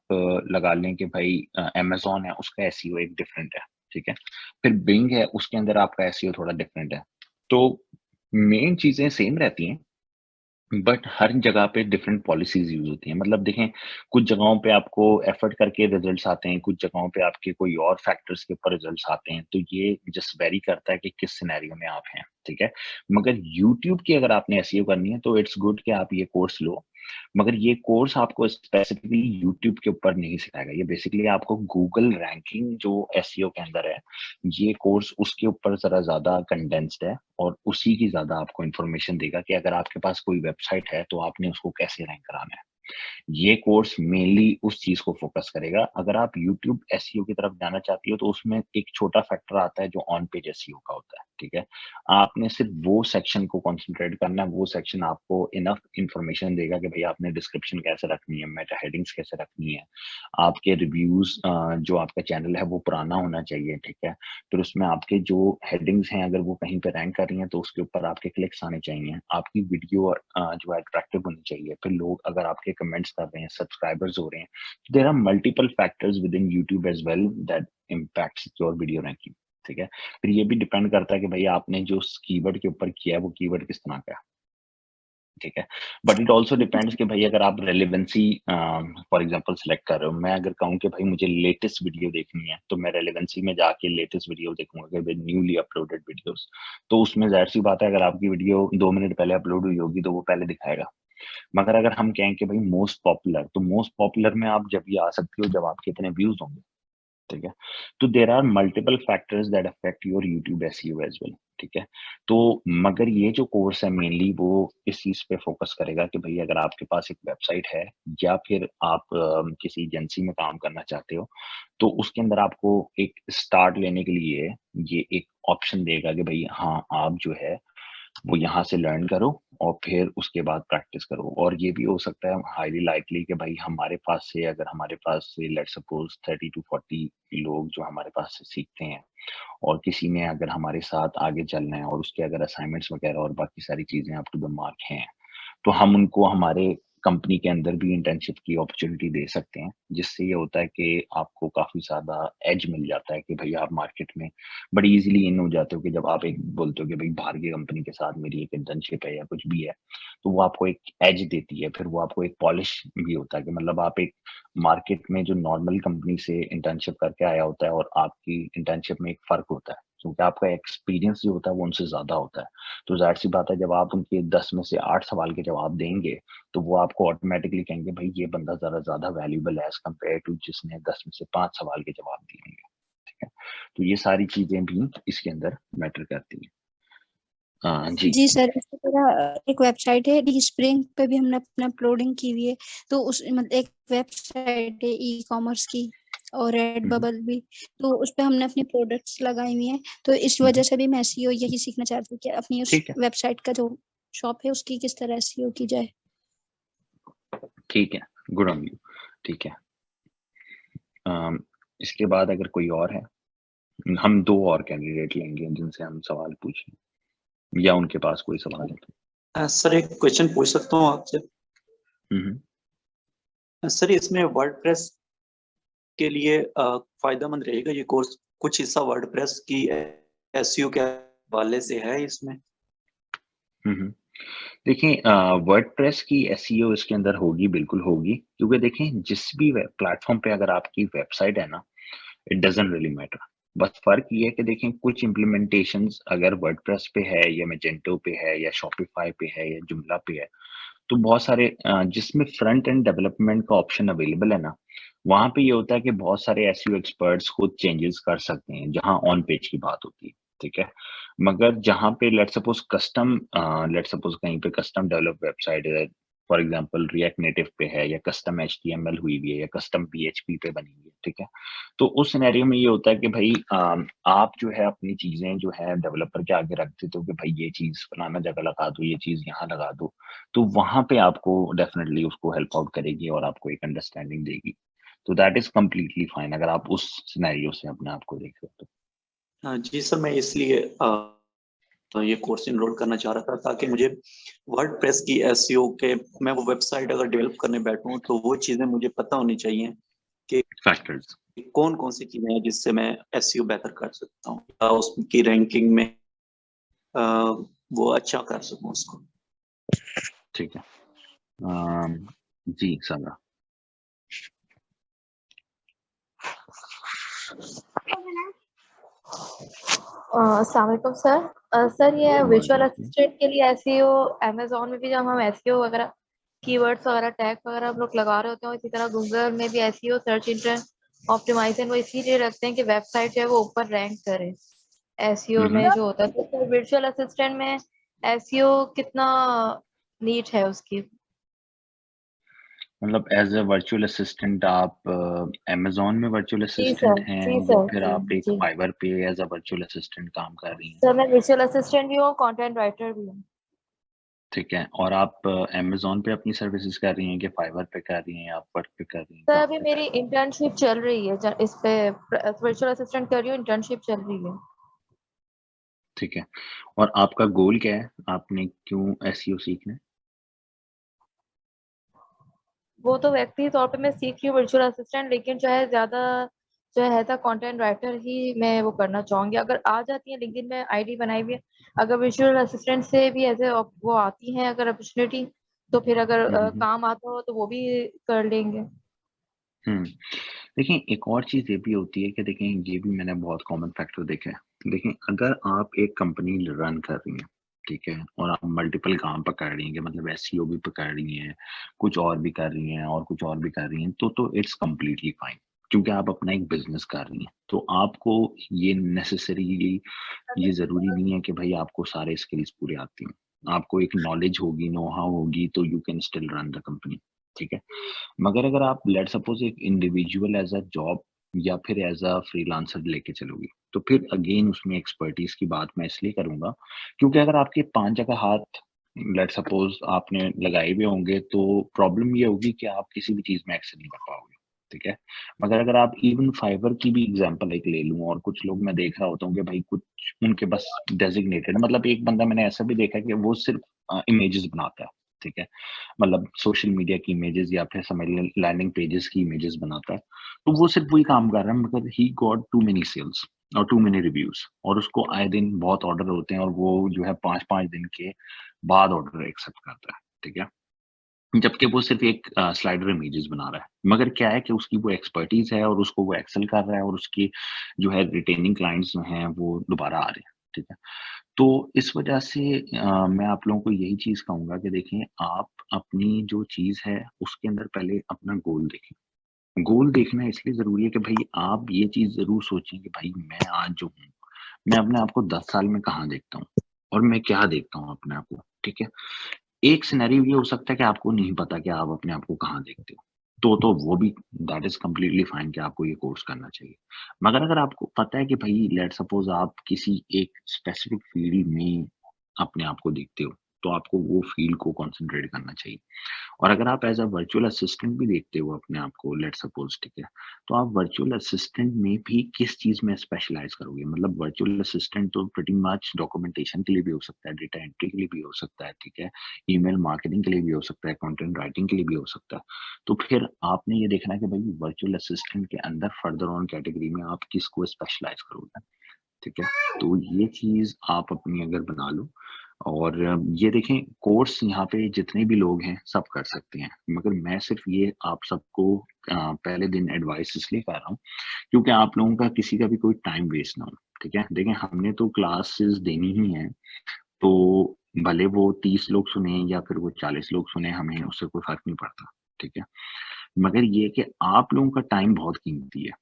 लगा लें कि भाई अमेज़न है, उसका एसईओ एक डिफरेंट है, ठीक है? फिर बिंग है, उसके अंदर आपका एसईओ थोड़ा डिफरेंट है। तो मेन चीज़ें सेम रहती हैं बट हर जगह पे डिफरेंट पॉलिसीज़ यूज़ होती हैं। मतलब देखें, कुछ जगहों पे आपको एफर्ट करके रिज़ल्ट्स आते हैं, कुछ जगहों पे आपके कोई और फैक्टर्स के ऊपर रिज़ल्ट्स आते हैं। तो ये जस्ट वेरी करता है कि किस सिनेरियो में आप हैं, ठीक है? मगर यूट्यूब की अगर आपने एसईओ करनी है तो इट्स गुड कि आप ये कोर्स लो। मगर ये कोर्स आपको स्पेसिफिकली यूट्यूब के ऊपर नहीं सिखाएगा। ये बेसिकली आपको गूगल रैंकिंग जो एसईओ के अंदर है, ये कोर्स उसके ऊपर ज़रा ज़्यादा कंडेंस्ड है और उसी की ज़्यादा आपको इन्फॉर्मेशन देगा कि अगर आपके पास कोई वेबसाइट है, तो आपने उसको कैसे रैंक कराना है। ये कोर्स मेनली उस चीज़ को फ़ोकस करेगा। अगर आप यूट्यूब एसईओ की तरफ जाना चाहती हो, तो उसमें एक छोटा फैक्टर आता है जो ऑन पेज एसईओ का होता है, ठीक है। आपने सिर्फ वो सेक्शन को कंसंट्रेट करना है, वो सेक्शन आपको इनफ इंफॉर्मेशन देगा कि भाई आपने डिस्क्रिप्शन कैसे रखनी है, मेटा हेडिंग्स कैसे रखनी है, आपके रिव्यूज जो आपका चैनल है वो पुराना होना चाहिए, ठीक है। फिर उसमें आपके जो हेडिंग्स हैं अगर वो कहीं पे रैंक कर रही हैं तो उसके ऊपर आपके क्लिक्स आने चाहिए, आपकी वीडियो जो है अट्रैक्टिव होनी चाहिए, फिर लोग अगर आपके कमेंट्स कर रहे हैं, सब्सक्राइबर्स हो रहे हैं, there are multiple factors within YouTube as well that impacts your video ranking, ठीक है। फिर ये भी डिपेंड करता है कि भाई आपने जो कीवर्ड के ऊपर किया है वो कीवर्ड किस तरह का है, ठीक है। बट इट ऑल्सो डिपेंड्स कि भाई अगर आप रेलेवेंसी फॉर एग्जांपल सेलेक्ट कर रहे हो, मैं अगर कहूँ कि भाई मुझे लेटेस्ट वीडियो देखनी है तो मैं रेलेवेंसी में जाके लेटेस्ट वीडियो देखूंगा कि भाई न्यूली अपलोडेड वीडियोस, तो उसमें जाहिर सी बात है अगर आपकी वीडियो 2 मिनट पहले अपलोड हुई होगी तो वो पहले दिखाएगा। मगर अगर हम कहें कि भाई मोस्ट पॉपुलर, तो मोस्ट पॉपुलर में आप जब ये आ सकती हो जब आपके इतने व्यूज होंगे, ठीक है। तो there are multiple factors that affect your YouTube SEO as well, ठीक है। तो मगर ये जो कोर्स है मेनली वो इस चीज पे फोकस करेगा कि भाई अगर आपके पास एक वेबसाइट है या फिर आप किसी एजेंसी में काम करना चाहते हो तो उसके अंदर आपको एक स्टार्ट लेने के लिए ये एक ऑप्शन देगा कि भाई हाँ आप जो है वो यहाँ से लर्न करो और फिर उसके बाद प्रैक्टिस करो। और ये भी हो सकता है हाईली लाइकली कि भाई हमारे पास से अगर हमारे पास से लेट्स सपोज 30 to 40 लोग जो हमारे पास से सीखते हैं और किसी ने अगर हमारे साथ आगे चलना है और उसके अगर असाइनमेंट्स वगैरह और बाकी सारी चीजें अप टू द मार्क हैं तो हम उनको हमारे कंपनी के अंदर भी इंटर्नशिप की अपॉर्चुनिटी दे सकते हैं, जिससे ये होता है कि आपको काफ़ी ज़्यादा एज मिल जाता है कि भई आप मार्केट में बड़ी ईज़िली इन हो जाते हो कि जब आप एक बोलते हो कि भई बाहर की कंपनी के साथ मेरी एक इंटर्नशिप है या कुछ भी है, तो वो आपको एक एज देती है। फिर वो आपको एक पॉलिश भी होता है कि मतलब आप एक मार्केट में जो नॉर्मल कंपनी से इंटर्नशिप करके आया होता है और आपकी इंटर्नशिप में एक फ़र्क होता है, क्योंकि आपका एक्सपीरियंस जो होता है वो उनसे ज़्यादा होता है। तो ज़ाहिर-सी बात है जब आप उनके 10 में से 8 सवाल के जवाब देंगे, तो वो आपको ऑटोमैटिकली कहेंगे भाई ये बंदा ज़्यादा वैल्यूएबल है एज़ कम्पेयर टू जिसने 10 में से 5 सवाल के जवाब दिए होंगे, ठीक है? तो ये सारी चीज़ें भी इसके अंदर मैटर करती हैं। जी। जी सर, इसी तरह एक वेबसाइट है डीस्प्रिंग पे भी हमने अपना अपलोडिंग की हुई है, तो उस मतलब एक वेबसाइट है ई-कॉमर्स की और रेड हुँ, हुँ। बबल भी, तो उस पे हमने अपनी प्रोडक्ट्स लगाई हुई हैं, तो इस हुँ, वजह हुँ। से भी मैं एसईओ यही सीखना चाहती हूँ कि अपनी उस ठीक है, वेबसाइट का जो शॉप है उसकी किस तरह एसईओ की जाए। ठीक है। गुड ऑन यू, ठीक है। इसके बाद अगर कोई और है, हम 2 और कैंडिडेट लेंगे जिनसे हम सवाल पूछें या उनके पास कोई सवाल है तो। सर एक क्वेश्चन पूछ सकता हूँ आपसे? हुँ, हुँ। सर इसमें वर्डप्रेस के लिए फायदेमंद रहेगा ये कोर्स? कुछ हिस्सा वर्डप्रेस की एसईओ के हवाले से है इसमें? हुँ, हुँ। देखिए वर्डप्रेस की एसईओ इसके अंदर होगी, बिल्कुल होगी, क्योंकि देखें जिस भी वेब प्लेटफ़ॉर्म पे अगर आपकी वेबसाइट है ना, इट डज़न्ट रियली मैटर। बस फ़र्क ये है कि देखें कुछ इम्प्लीमेंटेशंस अगर वर्डप्रेस पे है या मैजेंटो पे है या शॉपिफ़ाई पे है या जुमला पे है, तो बहुत सारे जिसमें फ्रंट एंड डेवलपमेंट का ऑप्शन अवेलेबल है ना, वहाँ पे ये होता है कि बहुत सारे एसईओ एक्सपर्ट्स खुद चेंजेस कर सकते हैं, जहाँ ऑन पेज की बात होती है, ठीक है? मगर जहाँ पे लेट्स सपोज़ कहीं पे कस्टम डेवलप वेबसाइट है, फॉर एग्ज़ाम्पल रिएक्ट नेटिव पे है या कस्टम एचटीएमएल हुई हुई है या कस्टम पीएचपी पे बनी हुई है, ठीक है? तो उस सिनेरियो में ये होता है कि भई आप जो है अपनी चीज़ें जो है डेवलपर के आगे रख देते हो कि भाई ये चीज़ फलाना जगह लगा दो, ये चीज़ यहाँ लगा दो। तो वहाँ पे आपको डेफ़िनेटली उसको हेल्प आउट करेगी और आपको एक अंडरस्टैंडिंग देगी। तो दैट इज़ कंप्लीटली फाइन अगर आप उस सिनेरियो से अपने आप को देख रहे हो तो। हाँ जी सर, मैं इसलिए ये कोर्स इनरोल करना चाह रहा था ताकि मुझे वर्डप्रेस की एसईओ के मैं वो वेबसाइट अगर डेवलप करने बैठूं तो वो चीज़ें मुझे पता होनी चाहिए कि फैक्टर्स। कौन-कौन सी चीज़ें हैं जिससे मैं एसईओ बेहतर कर सकता हूँ या उसकी रैंकिंग में अ, वो अच्छा कर सकूँ उसको। ठीक है। जी, समझा। अस्सलाम वालेकुम सर। सर ये विजुअल वालेकुम। असिस्टेंट के लिए एसईओ अमेज़न में भी जब हम एसईओ वगैरह कीवर्ड्स वगैरह टैग वगैरह हम लोग लगा रहे होते हैं, इसी तरह गूगल में भी एसईओ सर्च इंजन ऑप्टिमाइजेशन वो इसीलिए रखते हैं कि वेबसाइट जो है वो ऊपर रैंक करे एसईओ में जो होता है। तो सर विजुअल असिस्टेंट में एसईओ कितना नीड है उसकी? मतलब एज अ वर्चुअल असिस्टेंट आप अमेजोन में वर्चुअल जी असिस्टेंट सर, हैं जी या सर, फिर जी, आप एक जी। फाइवर पे एज अ वर्चुअल असिस्टेंट काम कर रही हैं? सर मैं वर्चुअल असिस्टेंट भी हूँ, कंटेंट राइटर भी हूँ। ठीक है, और आप अमेजोन पे अपनी सर्विसेज कर रही हैं कि फाइवर पे कर रही हैं, आप वर्क पे कर रही हैं, सर कहाँ अभी पे कर मेरी रही हैं? इंटर्नशिप चल रही है, इस पे वर्चुअल असिस्टेंट कर रही हूँ, इंटर्नशिप चल रही है। ठीक है, और आपका गोल क्या है? आपने क्यों एसईओ सीखना है? वो तो व्यक्ति तौर पे मैं सीख रही हूँ वर्चुअल असिस्टेंट, लेकिन जो है ज़्यादा जो है एज़ अ कंटेंट राइटर ही मैं वो करना चाहूँगी। अगर आ जाती है, लिंक्डइन में आईडी बनाई हुई है, अगर वर्चुअल असिस्टेंट से भी ऐसे वो आती हैं अगर अपॉर्चुनिटी, तो फिर अगर हम्म। काम आता हो तो वो भी कर लेंगे। हम्म। देखिए, एक और चीज़ ये भी होती है कि देखें, ये भी मैंने बहुत कॉमन फैक्टर देखा है। देखें, अगर आप एक कंपनी रन कर रही हैं, ठीक है, और आप मल्टीपल काम पकड़ रही हैं, कि मतलब एसईओ भी पकड़ रही हैं, कुछ और भी कर रही हैं और कुछ और भी कर रही हैं, तो इट्स कंप्लीटली फाइन, क्योंकि आप अपना एक बिजनेस कर रही हैं। तो आपको ये नेसेसरीली ये ज़रूरी नहीं है कि भाई आपको सारे स्किल्स पूरे आती हैं। आपको एक नॉलेज होगी, नो हाउ होगी, तो you can still run the company, ठीक है। मगर अगर आप लेट सपोज एक इंडिविजुअल एज अ जॉब या फिर एज अ फ्रीलांसर लेके चलोगे, तो फिर अगेन उसमें एक्सपर्टीज की बात मैं इसलिए करूंगा, क्योंकि अगर आपके 5 जगह हाथ लेट सपोज आपने लगाए हुए होंगे, तो प्रॉब्लम ये होगी कि आप किसी भी चीज में एक्सेल नहीं कर पाओगे, ठीक है। मगर अगर आप इवन फाइवर की भी एग्जांपल एक ले लूं, और कुछ लोग मैं देख रहा होता हूँ कि भाई कुछ उनके बस डेजिग्नेटेड, मतलब एक बंदा मैंने ऐसा भी देखा कि वो सिर्फ इमेजेस बनाता है, ठीक है, मतलब सोशल मीडिया की इमेजेस या फिर समझ लें लैंडिंग पेजेस की इमेजेस बनाता है, तो वो सिर्फ वही काम कर रहा है, मगर he got too many sales और टू मेनी रिव्यूज, और उसको आए दिन बहुत ऑर्डर होते हैं, और वो जो है 5-5 दिन के बाद ऑर्डर एक्सेप्ट करता है, ठीक है। जबकि वो सिर्फ एक स्लाइडर इमेजेस बना रहा है, मगर क्या है कि उसकी वो एक्सपर्टीज है और उसको वो एक्सेल कर रहा है, और उसकी जो है रिटेनिंग क्लाइंट्स जो हैं वो दोबारा आ रहे हैं, ठीक है। तो इस वजह से मैं आप लोगों को यही चीज़ कहूँगा कि देखें, आप अपनी जो चीज़ है उसके अंदर पहले अपना गोल देखें। गोल देखना इसलिए ज़रूरी है कि भई आप ये चीज़ ज़रूर सोचें कि भाई मैं आज जो हूँ, मैं अपने आप को 10 साल में कहाँ देखता हूँ और मैं क्या देखता हूँ अपने आप को, ठीक है? एक सिनेरियो ये हो सकता है कि आपको नहीं पता कि आप अपने आप को कहाँ देखते हो। तो वो भी दैट इज़ कंप्लीटली फाइन कि आपको ये कोर्स करना चाहिए। मगर अगर आपको पता है कि भई लेट्स सपोज़ आप किसी एक स्पेसिफिक फ़ील्ड में अपने आप को देखते हो, तो आपको वो फ़ील्ड को कॉन्सन्ट्रेट करना चाहिए। और अगर आप एज़ अ वर्चुअल असिस्टेंट भी देखते हो अपने आप को, लेट्स सपोज़, ठीक है, तो आप वर्चुअल असिस्टेंट में भी किस चीज़ में स्पेशलाइज़ करोगे? मतलब वर्चुअल असिस्टेंट तो प्रीटी मच डॉक्यूमेंटेशन के लिए भी हो सकता है, डेटा एंट्री के लिए भी हो सकता है, ठीक है, ईमेल मार्केटिंग के लिए भी हो सकता है, कंटेंट राइटिंग के लिए भी हो सकता है। तो फिर आपने ये देखना है कि भाई वर्चुअल असिस्टेंट के अंदर फर्दर ऑन कैटेगरी में आप किसको स्पेशलाइज़ करोगे, ठीक है? तो ये चीज़ आप अपनी अगर बना लो, और ये देखें, कोर्स यहाँ पे जितने भी लोग हैं सब कर सकते हैं, मगर मैं सिर्फ ये आप सबको पहले दिन एडवाइस इसलिए कर रहा हूँ, क्योंकि आप लोगों का किसी का भी कोई टाइम वेस्ट ना हो, ठीक है। देखें, हमने तो क्लासेस देनी ही है, तो भले वो 30 लोग सुने या फिर वो 40 लोग सुने, हमें उससे कोई फर्क नहीं पड़ता, ठीक है। मगर ये कि आप लोगों का टाइम बहुत कीमती है,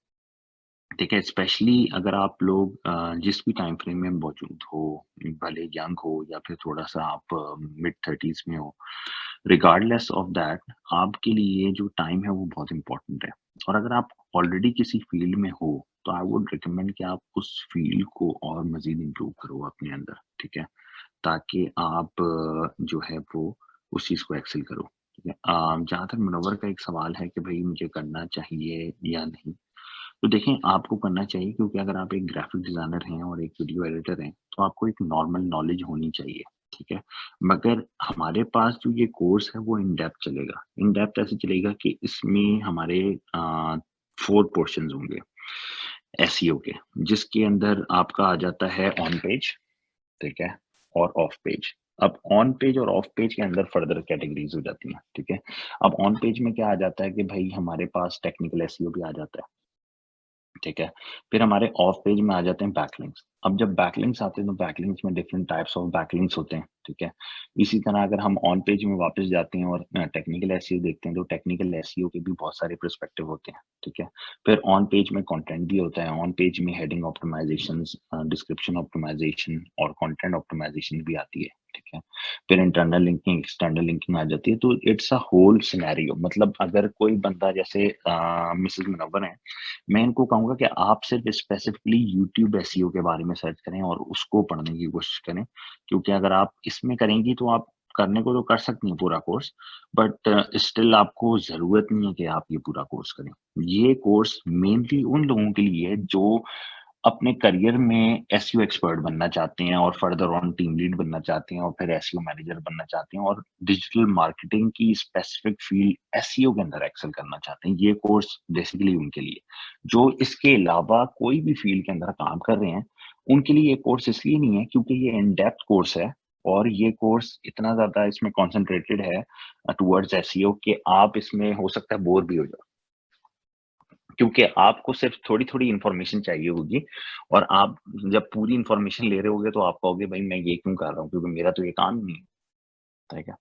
ठीक है, स्पेशली अगर आप लोग जिस भी टाइम फ्रेम में मौजूद हो, भले यंग हो या फिर थोड़ा-सा आप मिड 30s में हो, रिगार्डलेस ऑफ दैट, आपके लिए जो टाइम है वो बहुत इम्पोर्टेंट है। और अगर आप ऑलरेडी किसी फील्ड में हो, तो आई वुड रिकमेंड कि आप उस फील्ड को और मज़ीद इम्प्रूव करो अपने अंदर, ठीक है? ताकि आप जो है वो उस चीज़ को एक्सेल करो, ठीक है? जहाँ तक मुनव्वर का एक सवाल है कि भई मुझे करना चाहिए या नहीं? तो देखें, आपको करना चाहिए, क्योंकि अगर आप एक ग्राफिक डिज़ाइनर हैं और एक वीडियो एडिटर हैं, तो आपको एक नॉर्मल नॉलेज होनी चाहिए, ठीक है? मगर हमारे पास जो ये कोर्स है वो इन डेप्थ चलेगा। इन डेप्थ ऐसे चलेगा कि इसमें हमारे 4 पोर्शंस होंगे एसईओ के, जिसके अंदर आपका आ जाता है ऑन पेज, ठीक है? और ऑफ पेज। अब ऑन पेज और ऑफ पेज के अंदर फर्दर कैटेगरीज़ हो जाती हैं, ठीक है? अब ऑन पेज में क्या आ जाता है कि भई हमारे पास टेक्निकल एसईओ भी आ जाता है। ठीक है। फिर हमारे ऑफ पेज में आ जाते हैं बैकलिंक्स। अब जब बैकलिंक्स आते हैं, तो बैकलिंक्स में डिफरेंट टाइप्स ऑफ बैकलिंक्स होते हैं, ठीक है। इसी तरह अगर हम ऑन पेज में वापस जाते हैं और टेक्निकल एसईओ देखते हैं, तो टेक्निकल एसईओ के भी बहुत सारे पर्सपेक्टिव होते हैं, ठीक है। फिर ऑन पेज में कंटेंट भी होता है, ऑन पेज में हेडिंग ऑप्टिमाइजेशंस, डिस्क्रिप्शन ऑप्टिमाइजेशन और कंटेंट ऑप्टिमाइजेशन भी आती है, ठीक है। फिर इंटरनल लिंकिंग, एक्सटर्नल लिंकिंग आ जाती है। तो इट्स अ होल सिनेरियो। मतलब अगर कोई बंदा जैसे मिसेस मुनव्वर है, मैं इनको कहूँगा कि आप सिर्फ स्पेसिफिकली यूट्यूब एसईओ के बारे में सर्च करें और उसको पढ़ने की कोशिश करें, क्योंकि अगर आप इसमें करेंगी तो आप करने को तो कर सकती हैं पूरा कोर्स, बट स्टिल आपको ज़रूरत नहीं है कि आप ये पूरा कोर्स करें। ये कोर्स मेनली उन लोगों के लिए है जो अपने करियर में एसईओ एक्सपर्ट बनना चाहते हैं और फर्दर ऑन टीम लीड बनना चाहते हैं और फिर एसईओ मैनेजर बनना चाहते हैं और डिजिटल मार्केटिंग की स्पेसिफिक फील्ड एसईओ के अंदर एक्सेल करना चाहते हैं। ये कोर्स बेसिकली उनके लिए, जो इसके अलावा कोई भी फील्ड के अंदर काम कर रहे हैं, उनके लिए ये कोर्स इसलिए नहीं है क्योंकि ये इन डेप्थ कोर्स है और ये कोर्स इतना ज़्यादा इसमें कॉन्सेंट्रेटेड है टुवर्ड्स एसईओ कि आप इसमें हो सकता है बोर भी हो जाओ, क्योंकि आपको सिर्फ थोड़ी-थोड़ी इन्फॉर्मेशन चाहिए होगी और आप जब पूरी इन्फॉर्मेशन ले रहे होगे तो आप कहोगे भाई मैं ये क्यों कर रहा हूँ, क्योंकि मेरा तो ये काम नहीं है, ठीक है?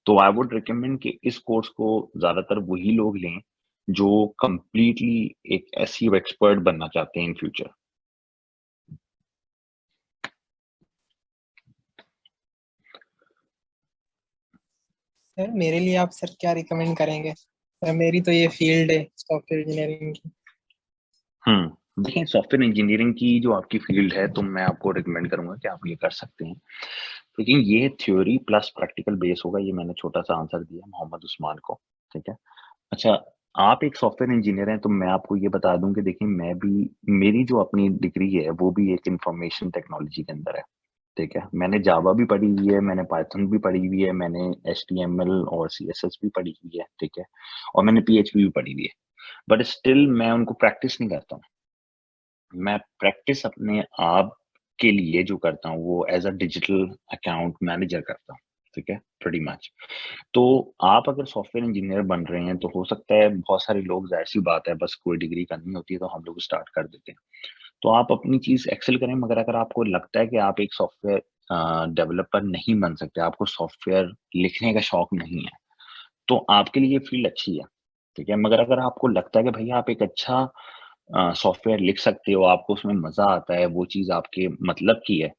तो आई वुड रिकमेंड कि इस कोर्स को ज़्यादातर वही लोग लें जो कंप्लीटली एक एसईओ एक्सपर्ट बनना चाहते हैं इन फ्यूचर। सर मेरे लिए आप सर क्या रिकमेंड करेंगे? सर मेरी तो ये फील्ड है सॉफ्टवेयर इंजीनियरिंग की। देखिए सॉफ्टवेयर इंजीनियरिंग की जो आपकी फील्ड है तो मैं आपको रिकमेंड करूँगा कि आप ये कर सकते हैं। लेकिन ये थ्योरी प्लस प्रैक्टिकल बेस होगा, ये मैंने छोटा-सा आंसर दिया मोहम्मद उस्मान को, ठीक है? अच्छा, आप एक सॉफ्टवेयर इंजीनियर हैं तो मैं आपको ये बता दूँ कि देखिए मैं भी, मेरी जो अपनी डिग्री है वो भी एक इन्फॉर्मेशन टेक्नोलॉजी के अंदर है, ठीक है? मैंने जावा भी पढ़ी हुई है, मैंने पाइथन भी पढ़ी हुई है, मैंने एचटीएमएल और सीएसएस भी पढ़ी हुई है, ठीक है? और मैंने पीएचपी भी पढ़ी हुई है, बट स्टिल मैं उनको प्रैक्टिस नहीं करता हूँ। मैं प्रैक्टिस अपने आप के लिए जो करता हूँ वो as a digital account manager करता हूँ, ठीक है? Pretty much. तो आप अगर सॉफ्टवेयर इंजीनियर बन रहे हैं तो हो सकता है बहुत सारे लोग, ज़ाहिर-सी बात है, बस कोई डिग्री करनी होती है तो हम लोग स्टार्ट कर देते हैं। तो आप अपनी चीज़ एक्सेल करें, मगर अगर आपको लगता है कि आप एक सॉफ्टवेयर डेवलपर नहीं बन सकते, आपको सॉफ्टवेयर लिखने का शौक नहीं है, तो आपके लिए ये फील्ड अच्छी है, ठीक है? मगर अगर आपको लगता है कि भई आप एक अच्छा सॉफ्टवेयर लिख सकते हो, आपको उसमें मज़ा आता है, वो चीज़ आपके मतलब की है,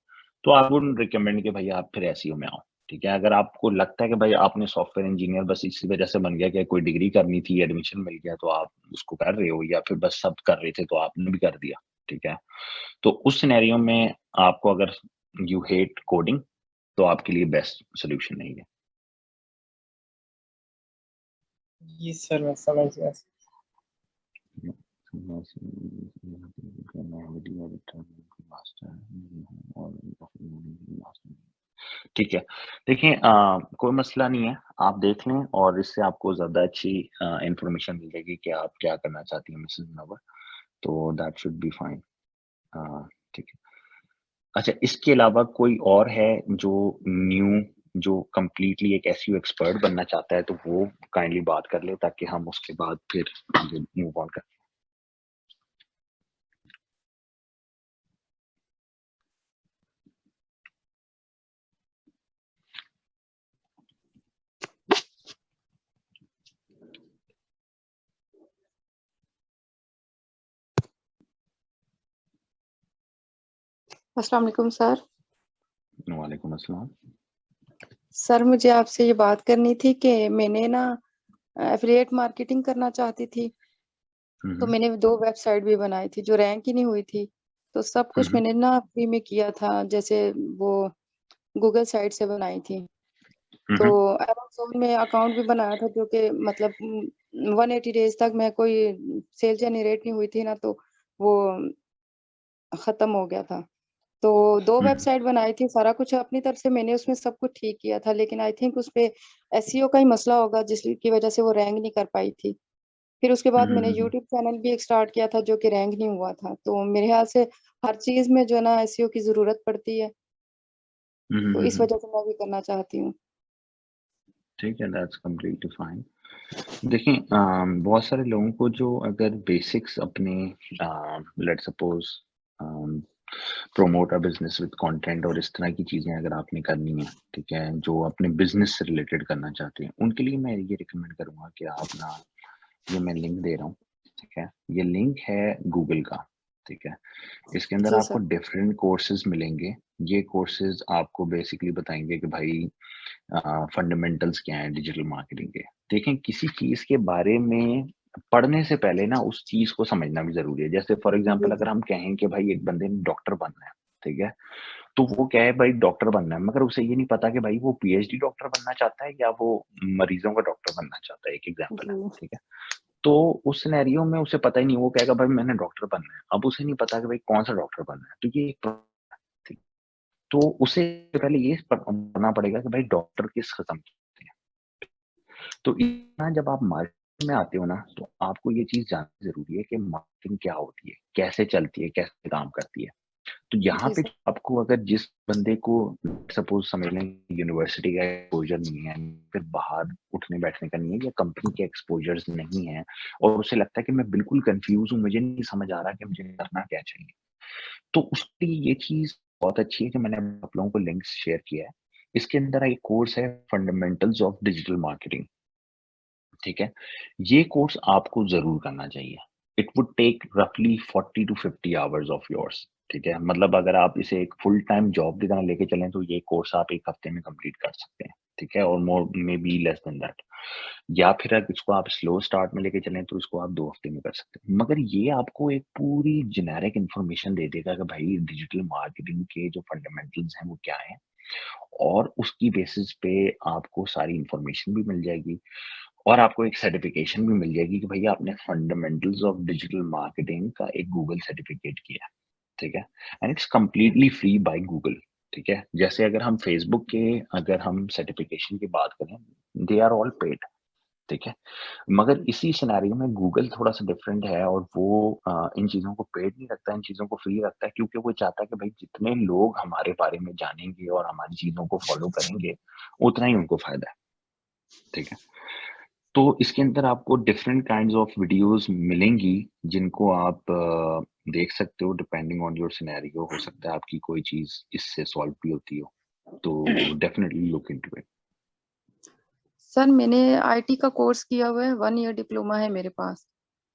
तो आई वुड रिकमेंड कि भई आप फिर एसईओ में आओ, ठीक है? अगर आपको लगता है कि भाई आपने सॉफ्टवेयर इंजीनियर बस इसी वजह से बन गया कि कोई डिग्री करनी थी, एडमिशन मिल गया तो आप उसको कर रहे हो, या फिर बस सब कर रहे थे तो आपने भी कर दिया, ठीक है? तो उस सिनेरियो में आपको, अगर यू हेट कोडिंग, तो आपके लिए बेस्ट सॉल्यूशन नहीं है। जी सर मैं समझ गया। ठीक है। देखिए कोई मसला नहीं है, आप देख लें और इससे आपको ज़्यादा अच्छी इन्फॉर्मेशन मिल जाएगी कि आप क्या करना चाहती हैं मिसेस मुनव्वर, तो दैट शुड बी फाइन। ठीक है। अच्छा, इसके अलावा कोई और है जो न्यू, जो कंप्लीटली एक एसईओ एक्सपर्ट बनना चाहता है, तो वो काइंडली बात कर ले ताकि हम उसके बाद फिर आगे मूव ऑन करें। अस्सलाम वालेकुम सर। वालेकुम अस्सलाम। सर मुझे आपसे ये बात करनी थी कि मैंने ना एफिलिएट मार्केटिंग करना चाहती थी, तो मैंने 2 वेबसाइट भी बनाई थी जो रैंक ही नहीं हुई थी। तो सब कुछ मैंने ना फ्री में किया था, जैसे वो गूगल साइट से बनाई थी। तो अमेज़न में अकाउंट भी बनाया था जो कि मतलब 180 डेज़ तक मैं कोई सेल जनरेट नहीं हुई थी ना, तो वो खत्म हो गया था। तो 2 वेबसाइट बनाई थी, सारा कुछ अपनी तरफ से मैंने उसमें सब कुछ ठीक किया था, लेकिन आई थिंक उसपे एसईओ का ही मसला होगा जिसकी वजह से वो रैंक नहीं कर पाई थी। फिर उसके बाद मैंने यूट्यूब चैनल भी एक स्टार्ट किया था जो कि रैंक नहीं हुआ था। तो मेरे ख्याल से हर चीज़ में जो है ना एसईओ की ज़रूरत पड़ती है, तो इस वजह से मैं भी करना चाहती हूँ। ठीक है, दैट्स कंप्लीटली फाइन। देखिए बहुत सारे लोगों को जो अगर बेसिक्स अपने let's suppose promote a business with content और इस तरह की चीज़ें अगर आपने करनी है, ठीक है, जो अपने बिजनेस से रिलेटेड करना चाहते हैं, उनके लिए मैं ये रिकमेंड करूँगा कि आप ना, ये मैं लिंक दे रहा हूँ, ठीक है, ये लिंक है गूगल का, ठीक है। इसके अंदर जी आपको सर। डिफरेंट कोर्सेज मिलेंगे। ये कोर्सेज आपको बेसिकली बताएंगे कि भाई फंडामेंटल्स क्या है डिजिटल मार्केटिंग के। देखें, किसी चीज के बारे में पढ़ने से पहले ना उस चीज को समझना भी जरूरी है। जैसे फॉर एग्जांपल जी अगर हम कहें कि भाई एक बंदे ने डॉक्टर बनना है, ठीक है, तो वो क्या है भाई, डॉक्टर बनना है, मगर उसे ये नहीं पता कि भाई वो पीएचडी डॉक्टर बनना चाहता है या वो मरीजों का डॉक्टर बनना चाहता है। एक एग्जांपल है, जी ठीक है। तो उस सिनेरियो में उसे पता ही नहीं, वो कहेगा भाई मैंने डॉक्टर बनना है। अब उसे नहीं पता कि भाई कौन सा डॉक्टर बनना है, तो ये ठीक। तो उसे पहले ये पढ़ना पड़ेगा कि भाई डॉक्टर किस किस्म के होते हैं। तो इतना जब आप मार्केटिंग में आते हो ना, तो आपको ये चीज जानना जरूरी है कि मार्केटिंग क्या होती है, कैसे चलती है, कैसे काम करती है। तो यहाँ जी पे सर। आपको, अगर जिस बंदे को सपोज समझ लें यूनिवर्सिटी का एक्सपोजर नहीं है, फिर बाहर उठने बैठने का नहीं है, या कंपनी के एक्सपोजर्स नहीं है, और उसे लगता है कि मैं बिल्कुल कंफ्यूज हूँ, मुझे नहीं समझ आ रहा कि मुझे करना क्या चाहिए, तो उसके लिए ये चीज बहुत अच्छी है कि मैंने आप लोगों को लिंक्स शेयर किया है। इसके अंदर एक कोर्स है फंडामेंटल्स ऑफ डिजिटल मार्केटिंग, ठीक है। ये कोर्स आपको ज़रूर करना चाहिए। इट वुड टेक रफली 40 टू 50 आवर्स ऑफ योर्स, ठीक है। मतलब अगर आप इसे एक फुल टाइम जॉब की तरह लेके चलें, तो ये कोर्स आप 1 हफ्ते में कंप्लीट कर सकते हैं, ठीक है, और more may be less than that. या फिर अगर इसको आप स्लो स्टार्ट में लेके चलें, तो इसको आप 2 हफ्ते में कर सकते हैं। मगर ये आपको एक पूरी जेनेरिक इन्फॉर्मेशन दे देगा कि भाई डिजिटल मार्केटिंग के जो फंडामेंटल्स हैं वो क्या हैं, और उसकी बेसिस पे आपको सारी इन्फॉर्मेशन भी मिल जाएगी, और आपको एक सर्टिफिकेशन भी मिल जाएगी कि भैया आपने फंडामेंटल्स ऑफ डिजिटल मार्केटिंग का एक गूगल सर्टिफिकेट किया है, ठीक है। And it's completely free by Google, ठीक है। जैसे अगर हम फेसबुक के अगर हम सर्टिफिकेशन की बात करें, दे आर ऑल पेड, ठीक है। मगर इसी सिनेरियो में गूगल थोड़ा सा डिफरेंट है, और वो इन चीज़ों को पेड नहीं रखता, इन चीज़ों को फ्री रखता है, क्योंकि वो चाहता है कि भाई जितने लोग हमारे बारे में जानेंगे और हमारी चीज़ों को फॉलो करेंगे, उतना ही उनको फायदा है, ठीक है। तो इसके अंदर आपको डिफरेंट काइंड्स ऑफ वीडियोस मिलेंगी, जिनको आप देख सकते हो डिपेंडिंग ऑन योर सिनेरियो। हो सकता है आपकी कोई चीज़ इससे सॉल्व भी होती हो, तो definitely look into it. Sir मैंने आईटी का कोर्स किया हुआ है, 1 ईयर डिप्लोमा है मेरे पास।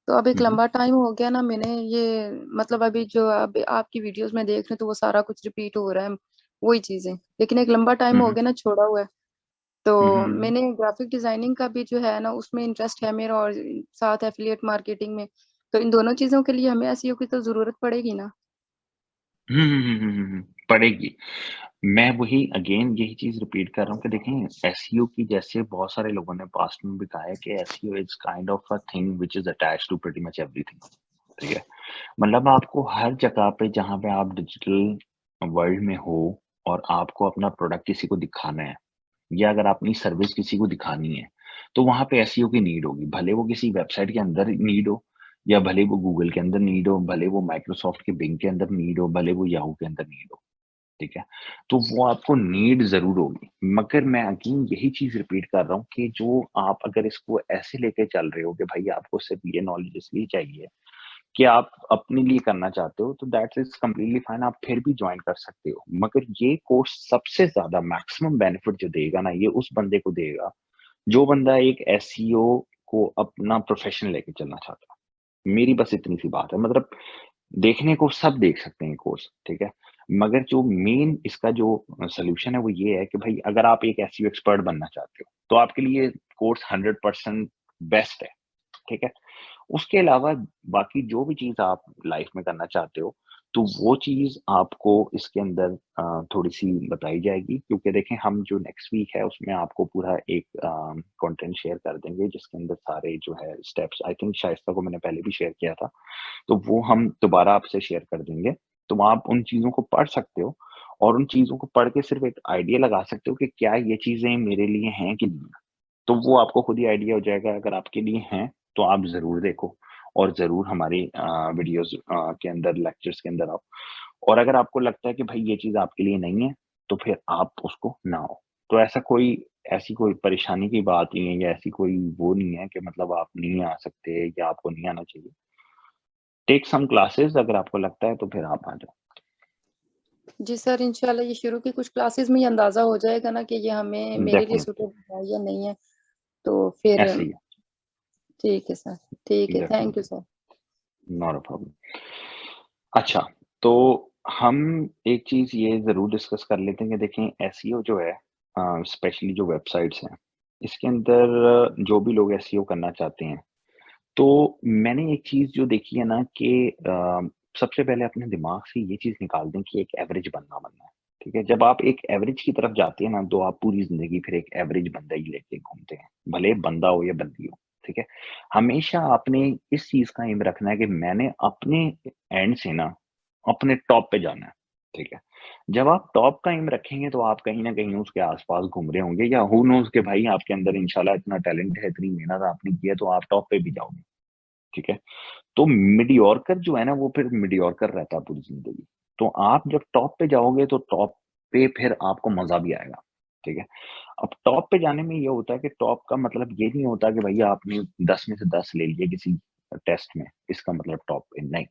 तो अब एक लंबा टाइम हो गया ना, मैंने ये मतलब अभी जो अभी आपकी वीडियोस में देख रहे हैं, तो वो सारा कुछ रिपीट हो रहा है, वही चीजें। लेकिन एक लंबा टाइम हो हुँ, गया ना छोड़ा हुआ है। तो हुँ, हुँ, हुँ, मैंने ग्राफिक डिजाइनिंग का भी जो है ना, उसमें इंटरेस्ट है मेरा, और साथ एफिलिएट मार्केटिंग में। तो इन दोनों चीजों के लिए हमें एसईओ की तो जरूरत पड़ेगी ना। हुँ, हुँ, हुँ, हुँ, हुँ, हुँ, पड़ेगी। मैं वही अगेन यही चीज़ रिपीट कर रहा हूँ कि देखें, एसईओ की, जैसे बहुत सारे लोगों ने पास्ट में भी कहा है कि SEO is kind of a thing which is attached to pretty much everything, ठीक है। मतलब आपको हर जगह पे जहाँ पे आप डिजिटल वर्ल्ड में हो, और आपको अपना प्रोडक्ट किसी को दिखाना है, या अगर अपनी सर्विस किसी को दिखानी है, तो वहाँ पे एसईओ की नीड होगी। भले वो किसी वेबसाइट के अंदर नीड हो, या भले वो गूगल के अंदर नीड हो, भले वो माइक्रोसॉफ्ट के बिंग के अंदर नीड हो, भले वो याहू के अंदर नीड हो, ठीक है। तो वो आपको नीड ज़रूर होगी। मगर मैं अगेन यही चीज़ रिपीट कर रहा हूँ कि जो आप अगर इसको ऐसे लेके चल रहे हो कि भाई आपको सिर्फ़ ये नॉलेज इसलिए चाहिए कि आप अपने लिए करना चाहते हो, तो दैट इज़ कंप्लीटली फाइन, आप फिर भी जॉइन कर सकते हो। मगर ये कोर्स सबसे ज़्यादा मैक्सिमम बेनिफिट जो देगा ना, ये उस बंदे को देगा, जो बंदा एक एसईओ को अपना प्रोफ़ेशन लेके चलना चाहता है। मेरी बस इतनी सी बात है। मतलब देखने को सब देख सकते हैं कोर्स, ठीक है? मगर जो मेन इसका जो सॉल्यूशन है वो ये है कि भाई अगर आप एक एसईओ एक्सपर्ट बनना चाहते हो, तो आपके लिए कोर्स 100% बेस्ट है, ठीक है? उसके अलावा बाकी जो भी चीज़ आप लाइफ में करना चाहते हो, तो वो चीज़ आपको इसके अंदर थोड़ी-सी बताई जाएगी, क्योंकि देखें हम जो नेक्स्ट वीक है उसमें आपको पूरा एक कंटेंट शेयर कर देंगे, जिसके अंदर सारे जो है स्टेप्स, आई थिंक शाइस्ता को मैंने पहले भी शेयर किया था, तो वो हम दोबारा आपसे शेयर कर देंगे। तो आप उन चीज़ों को पढ़ सकते हो, और उन चीज़ों को पढ़ के सिर्फ़ एक आइडिया लगा सकते हो कि क्या ये चीज़ें मेरे लिए हैं कि नहीं है। तो वो आपको खुद ही आइडिया हो जाएगा। अगर आपके लिए हैं, तो आप ज़रूर देखो, और ज़रूर हमारी वीडियोज़ के अंदर, लेक्चर्स के अंदर आओ। और अगर आपको लगता है कि भाई ये चीज़ आपके लिए नहीं है, तो फिर आप उसको ना आओ। तो ऐसी कोई परेशानी की बात नहीं है, या ऐसी कोई वो नहीं है कि मतलब आप नहीं आ सकते या आपको नहीं आना चाहिए। टेक सम क्लासेस, अगर आपको लगता है तो फिर आप आ जाओ। जी सर, इंशाल्लाह ये शुरू की कुछ क्लासेस में ही अंदाजा हो जाएगा ना कि ये हमें मेरे लिए डेफिनिटली, सूटेबल है या नहीं है। तो फिर ऐसे ही है, ठीक है सर, ठीक है, thank you definitely, sir. Not a problem. अच्छा, तो हम एक चीज़ ये ज़रूर डिस्कस कर लेते हैं कि देखें एसईओ जो है स्पेशली जो वेबसाइट्स हैं, इसके अंदर जो भी लोग एसईओ करना चाहते हैं, तो मैंने एक चीज़ जो देखी है ना कि सबसे पहले अपने दिमाग से ये चीज़ निकाल दें कि एक एवरेज बंदा बनना है, ठीक है? जब आप एक एवरेज की तरफ जाते हैं ना, तो आप पूरी ज़िंदगी फिर एक एवरेज बंदा ही लेके घूमते हैं, भले बंदा हो या बंदी हो, ठीक है? हमेशा आपने इस चीज़ का एम रखना है कि मैंने अपने एंड से ना, अपने टॉप पे जाना है, ठीक है? जब आप टॉप का एम रखेंगे, तो आप कहीं न कहीं उसके आस-पास घूम रहे होंगे या हू नोज़ कि भाई आपके अंदर इंशाल्लाह इतना टैलेंट है, इतनी मेहनत आपने की है, तो आप टॉप पे भी जाओगे, ठीक है? तो मीडियोक्र जो है ना, वो फिर मीडियोक्र रहता है पूरी ज़िंदगी। तो आप जब टॉप पे जाओगे, तो टॉप पे फिर आपको मज़ा भी आएगा, ठीक है? अब टॉप पे जाने में ये होता है कि टॉप का मतलब ये नहीं होता कि भैया आपने 10 में से 10 ले लिए किसी टेस्ट में, इसका मतलब टॉप पे, नहीं।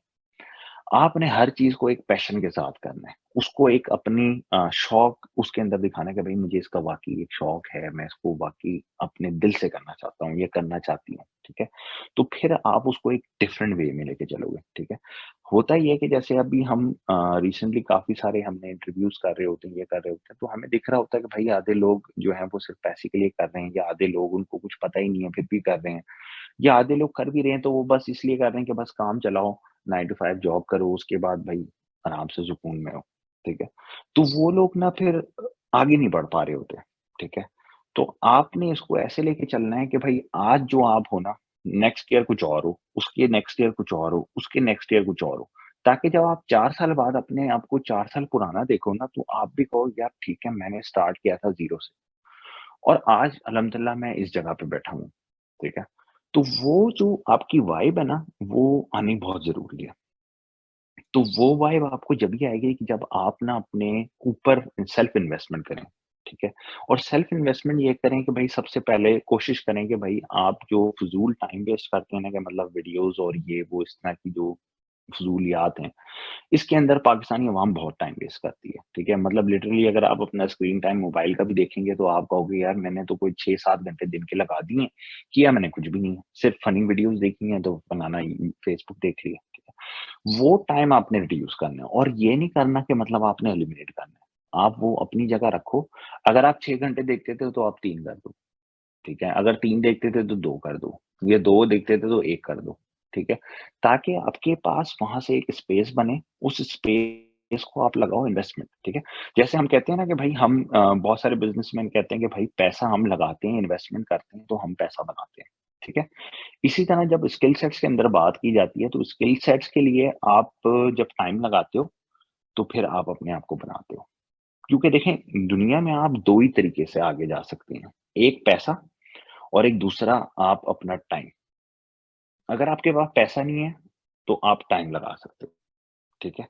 आपने हर चीज़ को एक पैशन के साथ करना है। उसको एक अपनी शौक उसके अंदर दिखाना है कि भई मुझे इसका वाक़ई एक शौक है, मैं इसको वाक़ई अपने दिल से करना चाहता हूँ, ये करना चाहती हूँ, ठीक है? तो फिर आप उसको एक डिफरेंट वे में लेके चलोगे, ठीक है? होता ये है कि जैसे अभी हम रिसेंटली काफ़ी सारे हमने इंटरव्यूज़ कर रहे होते हैं, ये कर रहे होते हैं, तो हमें दिख रहा होता है कि भई आधे लोग जो हैं वो सिर्फ़ पैसे के लिए कर रहे हैं या आधे लोग उनको कुछ पता ही नहीं है, फिर भी कर रहे हैं। या आधे लोग कर भी रहे हैं तो वो बस इसलिए कर रहे हैं कि बस काम चलाओ, 9 टू 5 जॉब करो, उसके बाद भई आराम से सुकून में हो, ठीक है? तो वो लोग ना फिर आगे नहीं बढ़ पा रहे होते, ठीक है? तो आपने इसको ऐसे लेके चलना है कि भई आज जो आप हो ना, नेक्स्ट ईयर कुछ और हो, उसके नेक्स्ट ईयर कुछ और हो, उसके नेक्स्ट ईयर कुछ और हो। ताकि जब आप 4 साल बाद अपने आप को 4 साल पुराना देखो ना, तो आप भी कहो यार ठीक है, मैंने स्टार्ट किया था ज़ीरो से और आज अल्हम्दुलिल्लाह मैं इस जगह पे बैठा हूँ, ठीक है? तो वो जो आपकी वाइब है ना, वो आनी बहुत ज़रूरी है। तो वो वाइब आपको जभी आएगी कि जब आप ना अपने ऊपर सेल्फ इन्वेस्टमेंट करें, ठीक है? और सेल्फ इन्वेस्टमेंट ये करें कि भई सबसे पहले कोशिश करें कि भई आप जो फ़िज़ूल टाइम वेस्ट करते हैं ना कि मतलब वीडियोज़ और ये वो इस तरह की जो फ़िज़ूलियात हैं, इसके अंदर पाकिस्तानी अवाम बहुत टाइम वेस्ट करती है, ठीक है? मतलब लिटरली अगर आप अपना स्क्रीन टाइम मोबाइल का भी देखेंगे तो आप कहोगे यार मैंने तो कोई 6-7 घंटे दिन के लगा दिए, किया मैंने कुछ भी नहीं है। सिर्फ़ फ़नी वीडियोज़ देखी हैं तो बनाना फेसबुक देख लिया, ठीक है? वो टाइम आपने रिड्यूस करना है और ये नहीं करना कि मतलब आपने एलिमिनेट करना है। आप वो अपनी जगह रखो, अगर आप 6 घंटे देखते थे तो आप 3 कर दो। ठीक है? अगर 3 देखते थे तो 2 कर दो, या 2 देखते थे तो 1 कर दो, ठीक है? ताकि आपके पास वहाँ से एक स्पेस बने, उस स्पेस को आप लगाओ इन्वेस्टमेंट, ठीक है? जैसे हम कहते हैं ना कि भाई हम बहुत सारे बिज़नेसमैन कहते हैं कि भाई पैसा हम लगाते हैं, इन्वेस्टमेंट करते हैं तो हम पैसा बनाते हैं, ठीक है? इसी तरह जब स्किल सेट्स के अंदर बात की जाती है, तो स्किल सेट्स के लिए आप जब टाइम लगाते हो, तो फिर आप अपने आप को बनाते हो। क्योंकि देखें, दुनिया में आप 2 ही तरीके से आगे जा सकते हैं, एक पैसा और एक दूसरा आप अपना टाइम। अगर आपके पास पैसा नहीं है, तो आप टाइम लगा सकते हो, ठीक है?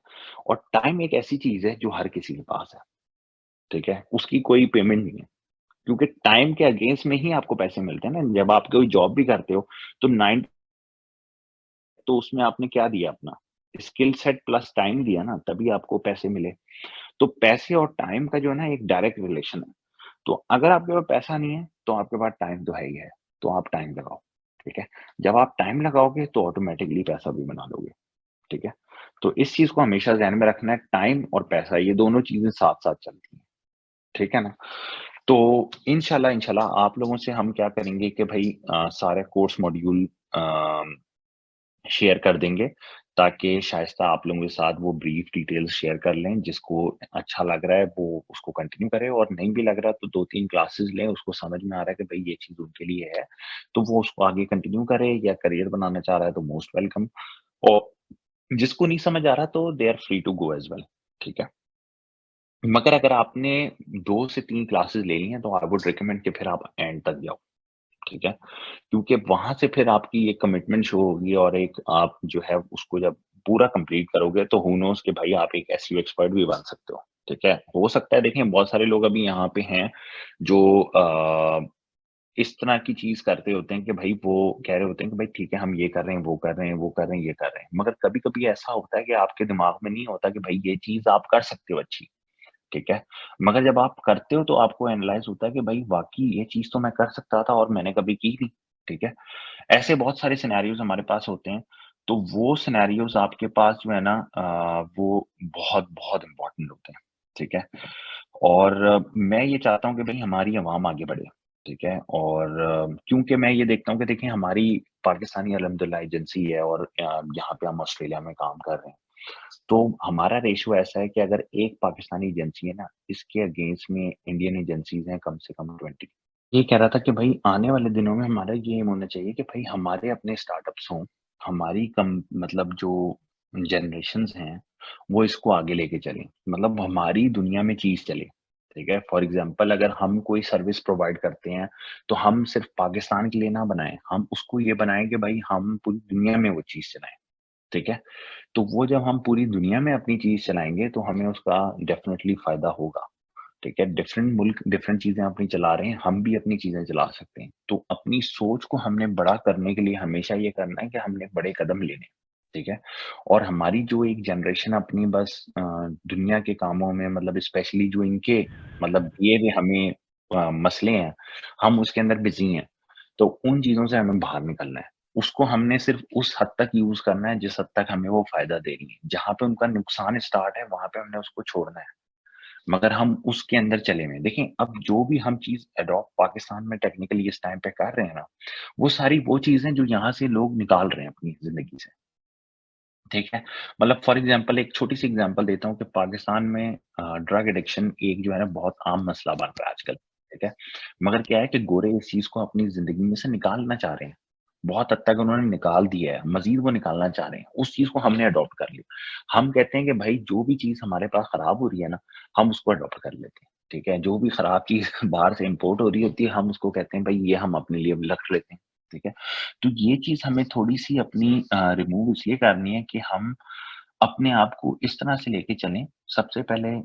और टाइम एक ऐसी चीज़ है जो हर किसी के पास है, ठीक है? उसकी कोई पेमेंट नहीं है, क्योंकि टाइम के अगेंस्ट में ही आपको पैसे मिलते हैं ना। जब आप कोई जॉब भी करते हो, तो 9 तो उसमें आपने क्या दिया अपना, स्किल सेट प्लस टाइम दिया ना, तभी आपको पैसे मिले। तो पैसे और टाइम का जो है ना एक डायरेक्ट रिलेशन है। तो अगर आपके पास पैसा नहीं है, तो आपके पास टाइम तो है ही है, तो आप टाइम लगाओ, ठीक है? जब आप टाइम लगाओगे तो ऑटोमैटिकली पैसा भी बना लोगे, ठीक है? तो इस चीज़ को हमेशा ज़हन में रखना है, टाइम और पैसा ये दोनों चीज़ें साथ-साथ चलती हैं, ठीक है ना? तो इंशाल्लाह आप लोगों से हम क्या करेंगे कि भई सारे कोर्स मॉड्यूल अ शेयर कर देंगे, ताकि शाइस्ता आप लोगों के साथ वो ब्रीफ डिटेल्स शेयर कर लें, जिसको अच्छा लग रहा है वो उसको कंटिन्यू करे और नहीं भी लग रहा तो 2-3 क्लासेस लें, उसको समझ में आ रहा है कि भई ये चीज़ उनके लिए है, तो वो उसको आगे कंटिन्यू करे या करियर बनाना चाह रहा है तो मोस्ट वेलकम और जिसको नहीं समझ आ रहा तो they are free to go as well, ठीक है? मगर अगर आपने 2 से 3 क्लासेस ले ली हैं, तो आई वुड रिकमेंड कि फिर आप एंड तक जाओ, ठीक है? क्योंकि वहाँ से फिर आपकी एक कमिटमेंट शो होगी और एक आप जो है उसको जब पूरा कंप्लीट करोगे तो हू नोज़ कि भाई आप एक एसईओ एक्सपर्ट भी बन सकते हो, ठीक है? हो सकता है देखें बहुत सारे लोग अभी यहाँ पे हैं जो इस तरह की चीज़ करते होते हैं कि भाई वो कह रहे होते हैं कि भाई ठीक है हम ये कर रहे हैं, वो कर रहे हैं, वो कर रहे हैं, ये कर रहे हैं। मगर कभी-कभी ऐसा होता है कि आपके दिमाग में नहीं होता कि भाई ये चीज़ आप कर सकते हो अच्छी, ठीक है? मगर जब आप करते हो तो आपको एनालाइज़ होता है कि भाई वाक़ई ये चीज़ तो मैं कर सकता था और मैंने कभी की नहीं, ठीक है? ऐसे बहुत सारे सिनेरियोज़ हमारे पास होते हैं, तो वो सिनेरियोज आपके पास जो है ना वो बहुत बहुत इम्पोर्टेंट होते हैं, ठीक है? और मैं ये चाहता हूँ कि भाई हमारी आवाम आगे बढ़े, ठीक है? और क्योंकि मैं ये देखता हूँ कि देखिए हमारी पाकिस्तानी अल्हम्दुलिल्लाह एजेंसी है और यहाँ पे हम ऑस्ट्रेलिया में काम कर रहे हैं। तो हमारा रेशियो ऐसा है कि अगर एक पाकिस्तानी एजेंसी है ना, इसके अगेंस्ट में इंडियन एजेंसीज हैं कम से कम 20। ये कह रहा था कि भाई आने वाले दिनों में हमारा ये एम होना चाहिए कि भाई हमारे अपने स्टार्टअप्स हों, हमारी कम मतलब जो जनरेशंस हैं, वो इसको आगे लेके चलें। मतलब हमारी दुनिया में चीज़ चले, ठीक है? फॉर एग्ज़ाम्पल अगर हम कोई सर्विस प्रोवाइड करते हैं, तो हम सिर्फ़ पाकिस्तान के लिए ना बनाएँ, हम उसको ये बनाएँ कि भाई हम पूरी दुनिया में वो चीज़ चलाएँ, ठीक है? तो वो जब हम पूरी दुनिया में अपनी चीज़ चलाएँगे, तो हमें उसका डेफ़िनेटली फ़ायदा होगा। ठीक है? डिफरेंट मुल्क डिफरेंट चीज़ें अपनी चला रहे हैं, हम भी अपनी चीज़ें चला सकते हैं। तो अपनी सोच को हमने बड़ा करने के लिए हमेशा ये करना है कि हमने बड़े कदम लेने हैं, ठीक है? और हमारी जो एक जनरेशन अपनी बस दुनिया के कामों में मतलब स्पेशली जो इनके मतलब दिए हुए हमें मसले हैं, हम उसके अंदर बिज़ी हैं। तो उन चीज़ों से हमें बाहर निकलना है। उसको हमने सिर्फ़ उस हद तक यूज़ करना है जिस हद तक हमें वो फ़ायदा दे रही है। जहाँ पे उनका नुकसान स्टार्ट है, वहाँ पे हमने उसको छोड़ना है। मगर हम उसके अंदर चले हुए हैं। देखिए, अब जो भी हम चीज़ एडॉप्ट पाकिस्तान में टेक्निकली इस टाइम पे कर रहे हैं ना, वो सारी वो चीज़ें जो यहाँ से लोग निकाल रहे हैं अपनी ज़िंदगी से, ठीक है? मतलब फॉर एग्ज़ाम्पल एक छोटी-सी एग्ज़ाम्पल देता हूँ कि पाकिस्तान में ड्रग एडिक्शन एक जो है ना बहुत आम मसला बन रहा है आजकल, ठीक है? मगर क्या है कि गोरे इस चीज़ को अपनी ज़िंदगी में से निकालना चाह रहे हैं। बहुत हद तक उन्होंने निकाल दिया है, मज़ीद वो निकालना चाह रहे हैं। उस चीज़ को हमने अडॉप्ट कर लिया। हम कहते हैं कि भाई जो भी चीज़ हमारे पास खराब हो रही है ना, हम उसको अडॉप्ट कर लेते हैं, ठीक है? जो भी खराब चीज़ बाहर से इम्पोर्ट हो रही होती है, हम उसको कहते हैं भाई ये हम अपने लिए रख लेते हैं, ठीक है? तो ये चीज़ हमें थोड़ी-सी अपनी रिमूव इसलिए करनी है कि हम अपने आप को इस तरह से लेके चलें, सबसे पहले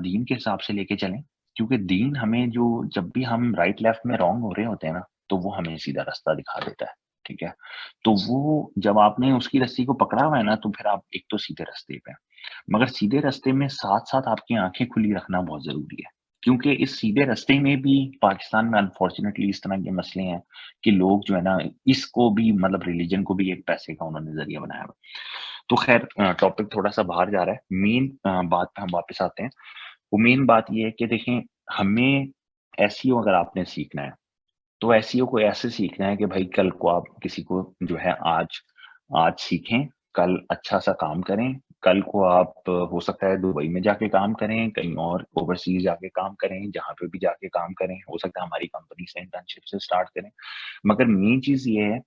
दीन के हिसाब से लेके चलें, क्योंकि दीन हमें जो जब भी हम राइट लेफ्ट में रॉन्ग हो रहे होते हैं ना, तो वो हमें सीधा रास्ता दिखा देता है, ठीक है? तो वो जब आपने उसकी रस्सी को पकड़ा हुआ है ना, तो फिर आप एक तो सीधे रास्ते पे हैं। मगर सीधे रास्ते में साथ-साथ आपकी आँखें खुली रखना बहुत ज़रूरी है, क्योंकि इस सीधे रास्ते में भी पाकिस्तान में अनफॉर्चुनेटली इस तरह के मसले हैं कि लोग जो है ना, इसको भी मतलब रिलिजन को भी एक पैसे का उन्होंने ज़रिया बनाया हुआ है। तो ख़ैर टॉपिक थोड़ा-सा बाहर जा रहा है। मेन बात पे हम वापस आते हैं। वो मेन बात ये है कि देखें, हमें एसईओ अगर आपने सीखना है, तो एसईओ को ऐसे सीखना है कि भई कल को आप किसी को जो है आज आज सीखें, कल अच्छा-सा काम करें, कल को आप हो सकता है दुबई में जाके काम करें, कहीं और ओवरसीज़ जाके काम करें, जहाँ पे भी जाके काम करें, हो सकता है हमारी कंपनी से इंटर्नशिप से स्टार्ट करें। मगर मेन चीज़ ये है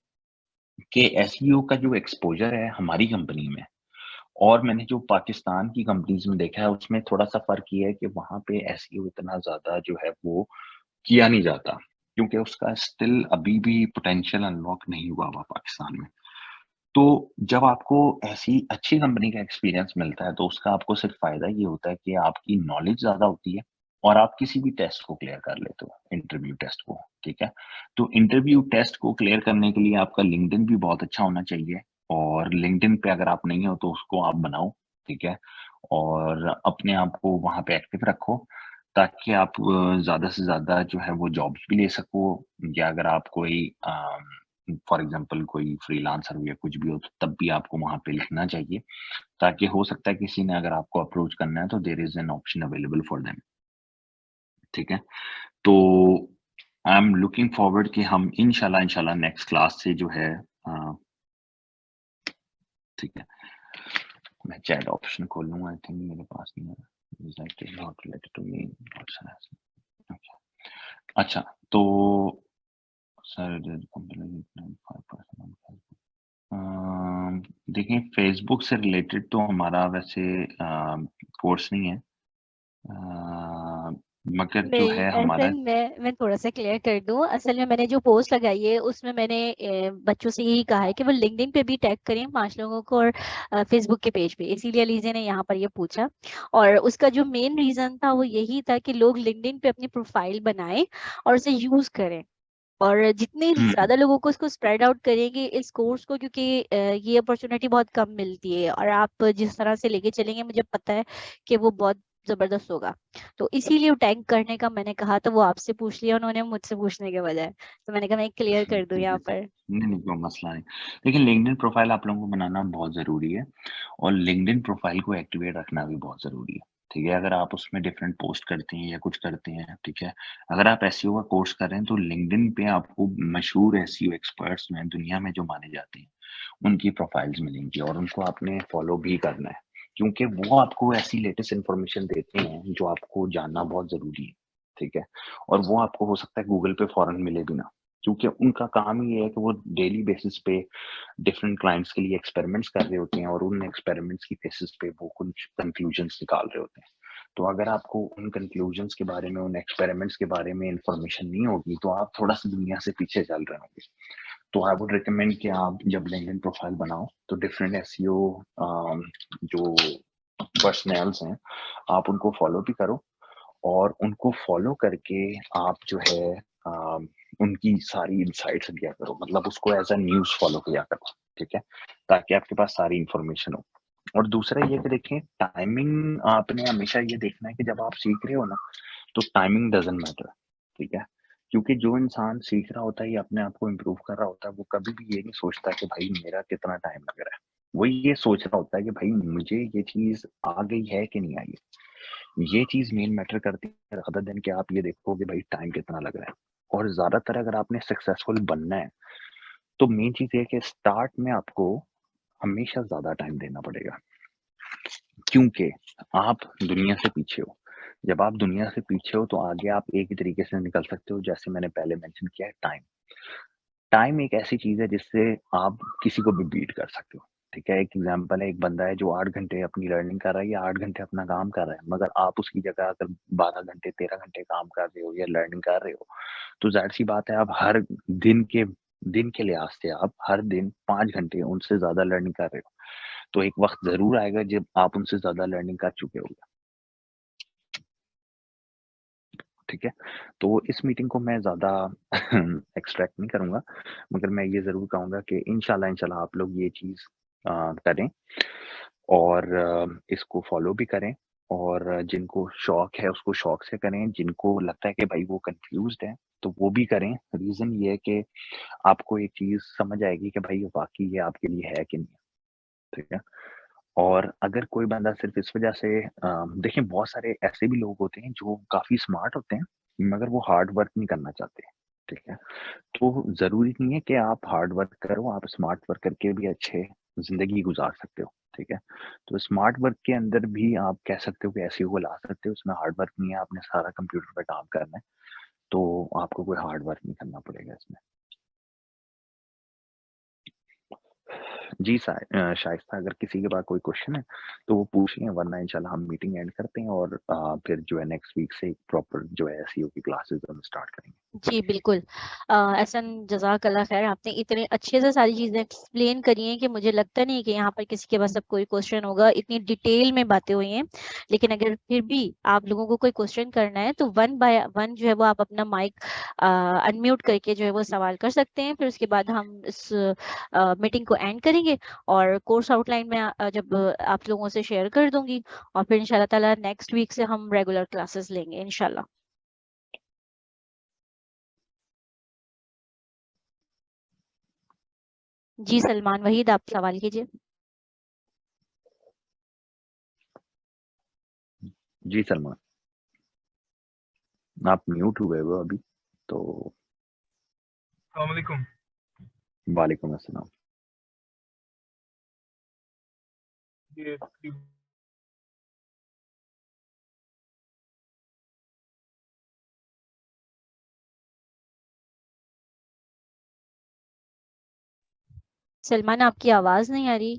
कि एसईओ का जो एक्सपोज़र है हमारी कंपनी में और मैंने जो पाकिस्तान की कंपनीज़ में देखा है, उसमें थोड़ा-सा फ़र्क ये है कि वहाँ पे एसईओ इतना ज़्यादा जो है वो किया नहीं जाता, क्योंकि उसका स्टिल अभी भी पोटेंशियल अनलॉक नहीं हुआ हुआ पाकिस्तान में। तो जब आपको ऐसी अच्छी कंपनी का एक्सपीरियंस मिलता है, तो उसका आपको सिर्फ़ फ़ायदा ये होता है कि आपकी नॉलेज ज़्यादा होती है और आप किसी भी टेस्ट को क्लियर कर लेते हो, इंटरव्यू टेस्ट को, ठीक है? तो इंटरव्यू टेस्ट को क्लियर करने के लिए आपका लिंक्डइन भी बहुत अच्छा होना चाहिए और लिंक्डइन पे अगर आप नहीं हो, तो उसको आप बनाओ, ठीक है? और अपने आप को वहाँ पे एक्टिव रखो, ताकि आप ज़्यादा से ज़्यादा जो है वो जॉब्स भी ले सको या अगर आप कोई फॉर एग्ज़ाम्पल कोई फ्रीलांसर हो या कुछ भी हो, तो तब भी आपको वहाँ पे लिखना चाहिए, ताकि हो सकता है किसी ने अगर आपको अप्रोच करना है, तो there is an option available for them, ठीक है? तो आई एम लुकिंग फॉरवर्ड कि हम इंशाल्लाह नेक्स्ट क्लास से जो है ठीक है, मैं चैट ऑप्शन खोल लूँगा, आई थिंक मेरे पास नहीं है। That is not related to me, not sir. अच्छा, अच्छा, तो सर देखिए फेसबुक से रिलेटेड तो हमारा वैसे कोर्स नहीं है मगर जो नहीं, है ऐसे हमारा मैं थोड़ा-सा क्लियर कर दूँ। असल में मैंने जो पोस्ट लगाई है उसमें मैंने बच्चों से यही कहा है कि वो लिंक्डइन पे भी टैग करें 5 लोगों को और फेसबुक के पेज पे। इसीलिए अलीज़ा ने यहाँ पर ये पूछा और उसका जो मेन रीज़न था वो यही था कि लोग लिंक्डइन पे अपनी प्रोफाइल बनाएँ और उसे यूज़ करें। और जितने हुँ, ज़्यादा लोगों को इसको स्प्रेड आउट करेंगे इस कोर्स को, क्योंकि ये अपॉर्चुनिटी बहुत कम मिलती है और आप जिस तरह से लेके चलेंगे मुझे पता है कि वो बहुत जबरदस्त होगा। तो इसीलिए टैग करने का मैंने कहा, तो वो आपसे पूछ लिया उन्होंने मुझसे पूछने के बजाय, तो मैंने कहा मैं क्लियर कर दूं यहाँ पर। नहीं, कोई मसला नहीं। देखिए लिंक्डइन प्रोफाइल आप लोगों को बनाना बहुत ज़रूरी है और लिंक्डइन प्रोफाइल को एक्टिवेट रखना भी बहुत ज़रूरी है, ठीक है? अगर आप उसमें डिफरेंट पोस्ट करते हैं या कुछ करते हैं, ठीक है? अगर आप एसईओ का कोर्स कर रहे हैं तो लिंक्डइन पे आपको मशहूर एसईओ एक्सपर्ट्स में दुनिया में जो माने जाते हैं, उनकी प्रोफाइल्स मिलेंगी और उनको आपने फॉलो भी करना है, क्योंकि वो आपको ऐसी लेटेस्ट इन्फॉर्मेशन देते हैं जो आपको जानना बहुत ज़रूरी है, ठीक है? और वो आपको हो सकता है गूगल पे फ़ौरन मिले भी ना, क्योंकि उनका काम ही ये है कि वो डेली बेसिस पे डिफरेंट क्लाइंट्स के लिए एक्सपेरिमेंट्स कर रहे होते हैं और उन एक्सपेरिमेंट्स की बेसिस पे वो कुछ कंक्लूजन्स निकाल रहे होते हैं। तो अगर आपको उन कंक्लूजन्स के बारे में, उन एक्सपेरिमेंट्स के बारे में इंफॉर्मेशन नहीं होगी, तो आप थोड़ा-सा दुनिया से पीछे चल रहे होंगे। तो आई वुड रिकमेंड कि आप जब लिंक्डइन प्रोफाइल बनाओ, तो डिफरेंट एसईओ जो पर्सनल्स हैं, आप उनको फॉलो भी करो और उनको फॉलो करके आप जो है उनकी सारी इनसाइट्स लिया करो, मतलब उसको एज़ अ न्यूज़ फॉलो किया करो, ठीक है? ताकि आपके पास सारी इन्फॉर्मेशन हो। और दूसरा ये कि देखिए टाइमिंग आपने हमेशा ये देखना है कि जब आप सीख रहे हो ना, तो टाइमिंग डज़न्ट मैटर, ठीक है? क्योंकि जो इंसान सीख रहा होता है या अपने आप को इम्प्रूव कर रहा होता है, वो कभी भी ये नहीं सोचता कि भाई मेरा कितना टाइम लग रहा है। वो ये सोच रहा होता है कि भाई मुझे ये चीज़ आ गई है कि नहीं आई है। ये चीज़ मेन मैटर करती है अदर देन कि आप ये देखो कि भाई टाइम कितना लग रहा है। और ज़्यादातर अगर आपने सक्सेसफुल बनना है, तो मेन चीज़ ये है कि स्टार्ट में आपको हमेशा ज़्यादा टाइम देना पड़ेगा। क्योंकि आप दुनिया से पीछे हो। जब आप दुनिया से पीछे हो, तो आगे आप एक ही तरीके से निकल सकते हो, जैसे मैंने पहले मेंशन किया है टाइम। टाइम एक ऐसी चीज़ है जिससे आप किसी को भी बीट कर सकते हो, ठीक है? एक एग्ज़ाम्पल है, एक बंदा है जो 8 घंटे अपनी लर्निंग कर रहा है या 8 घंटे अपना काम कर रहा है, मगर आप उसकी जगह अगर 12 घंटे, 13 घंटे काम कर रहे हो या लर्निंग कर रहे हो, तो ज़ाहिर-सी बात है आप हर दिन के लिहाज़ से आप हर दिन 5 घंटे उनसे ज़्यादा लर्निंग कर रहे हो। तो एक वक़्त ज़रूर आएगा जब आप उनसे ज़्यादा लर्निंग कर चुके होगे, ठीक है? तो इस मीटिंग को मैं ज़्यादा एक्सट्रैक्ट नहीं करूँगा, मगर मैं ये ज़रूर कहूँगा कि इंशाल्लाह आप लोग ये चीज़ करें और इसको फ़ॉलो भी करें और जिनको शौक है उसको शौक से करें, जिनको लगता है कि भाई वो कन्फ्यूज़्ड है, तो वो भी करें। रीज़न ये है कि आपको एक चीज़ समझ आएगी कि भाई वाक़ई ये आपके लिए है कि नहीं, ठीक है? और अगर कोई बंदा सिर्फ़ इस वज़ह से देखिए बहुत सारे ऐसे भी लोग होते हैं जो काफ़ी स्मार्ट होते हैं, मगर वो हार्ड वर्क नहीं करना चाहते, ठीक है? तो ज़रूरी नहीं है कि आप हार्ड वर्क करो, आप स्मार्ट वर्क करके भी अच्छे ज़िंदगी गुज़ार सकते हो, ठीक है? तो स्मार्ट वर्क के अंदर भी आप कह सकते हो कि एसईओ को ला सकते हो, उसमें हार्ड वर्क नहीं है, आपने सारा कंप्यूटर पे काम करना है, तो आपको कोई हार्ड वर्क नहीं करना पड़ेगा इसमें। जी शाइस्ता अगर किसी के पास कोई क्वेश्चन है, तो वो पूछिए वरना इंशाल्लाह हम मीटिंग एंड करते हैं और फिर जो है नेक्स्ट वीक से प्रॉपर जो है एसईओ की क्लासेस हम स्टार्ट करेंगे। जी बिल्कुल। एहसन जज़ाकल्लाह खैर, आपने इतने अच्छे से सारी चीज़ें एक्सप्लेन करी हैं कि मुझे लगता नहीं है कि यहाँ पर किसी के पास अब कोई क्वेश्चन होगा, इतनी डिटेल में बातें हुई हैं। लेकिन अगर फिर भी आप लोगों को कोई क्वेश्चन करना है, तो वन बाय वन जो है वो आप अपना माइक अनम्यूट करके जो है वो सवाल कर सकते हैं। फिर उसके बाद हम इस मीटिंग को एंड करेंगे और कोर्स आउटलाइन में जब आप लोगों से शेयर कर दूँगी और फिर इंशाल्लाह ताला नेक्स्ट वीक से हम रेगुलर क्लासेस लेंगे इंशाल्लाह। जी सलमान वहीद, आप सवाल कीजिए। जी सलमान, आप म्यूट हुए हो अभी, तो अस्सलाम वालेकुम। वालेकुम अस्सलाम। ये तकरीबन सलमान आपकी आवाज नहीं आ रही।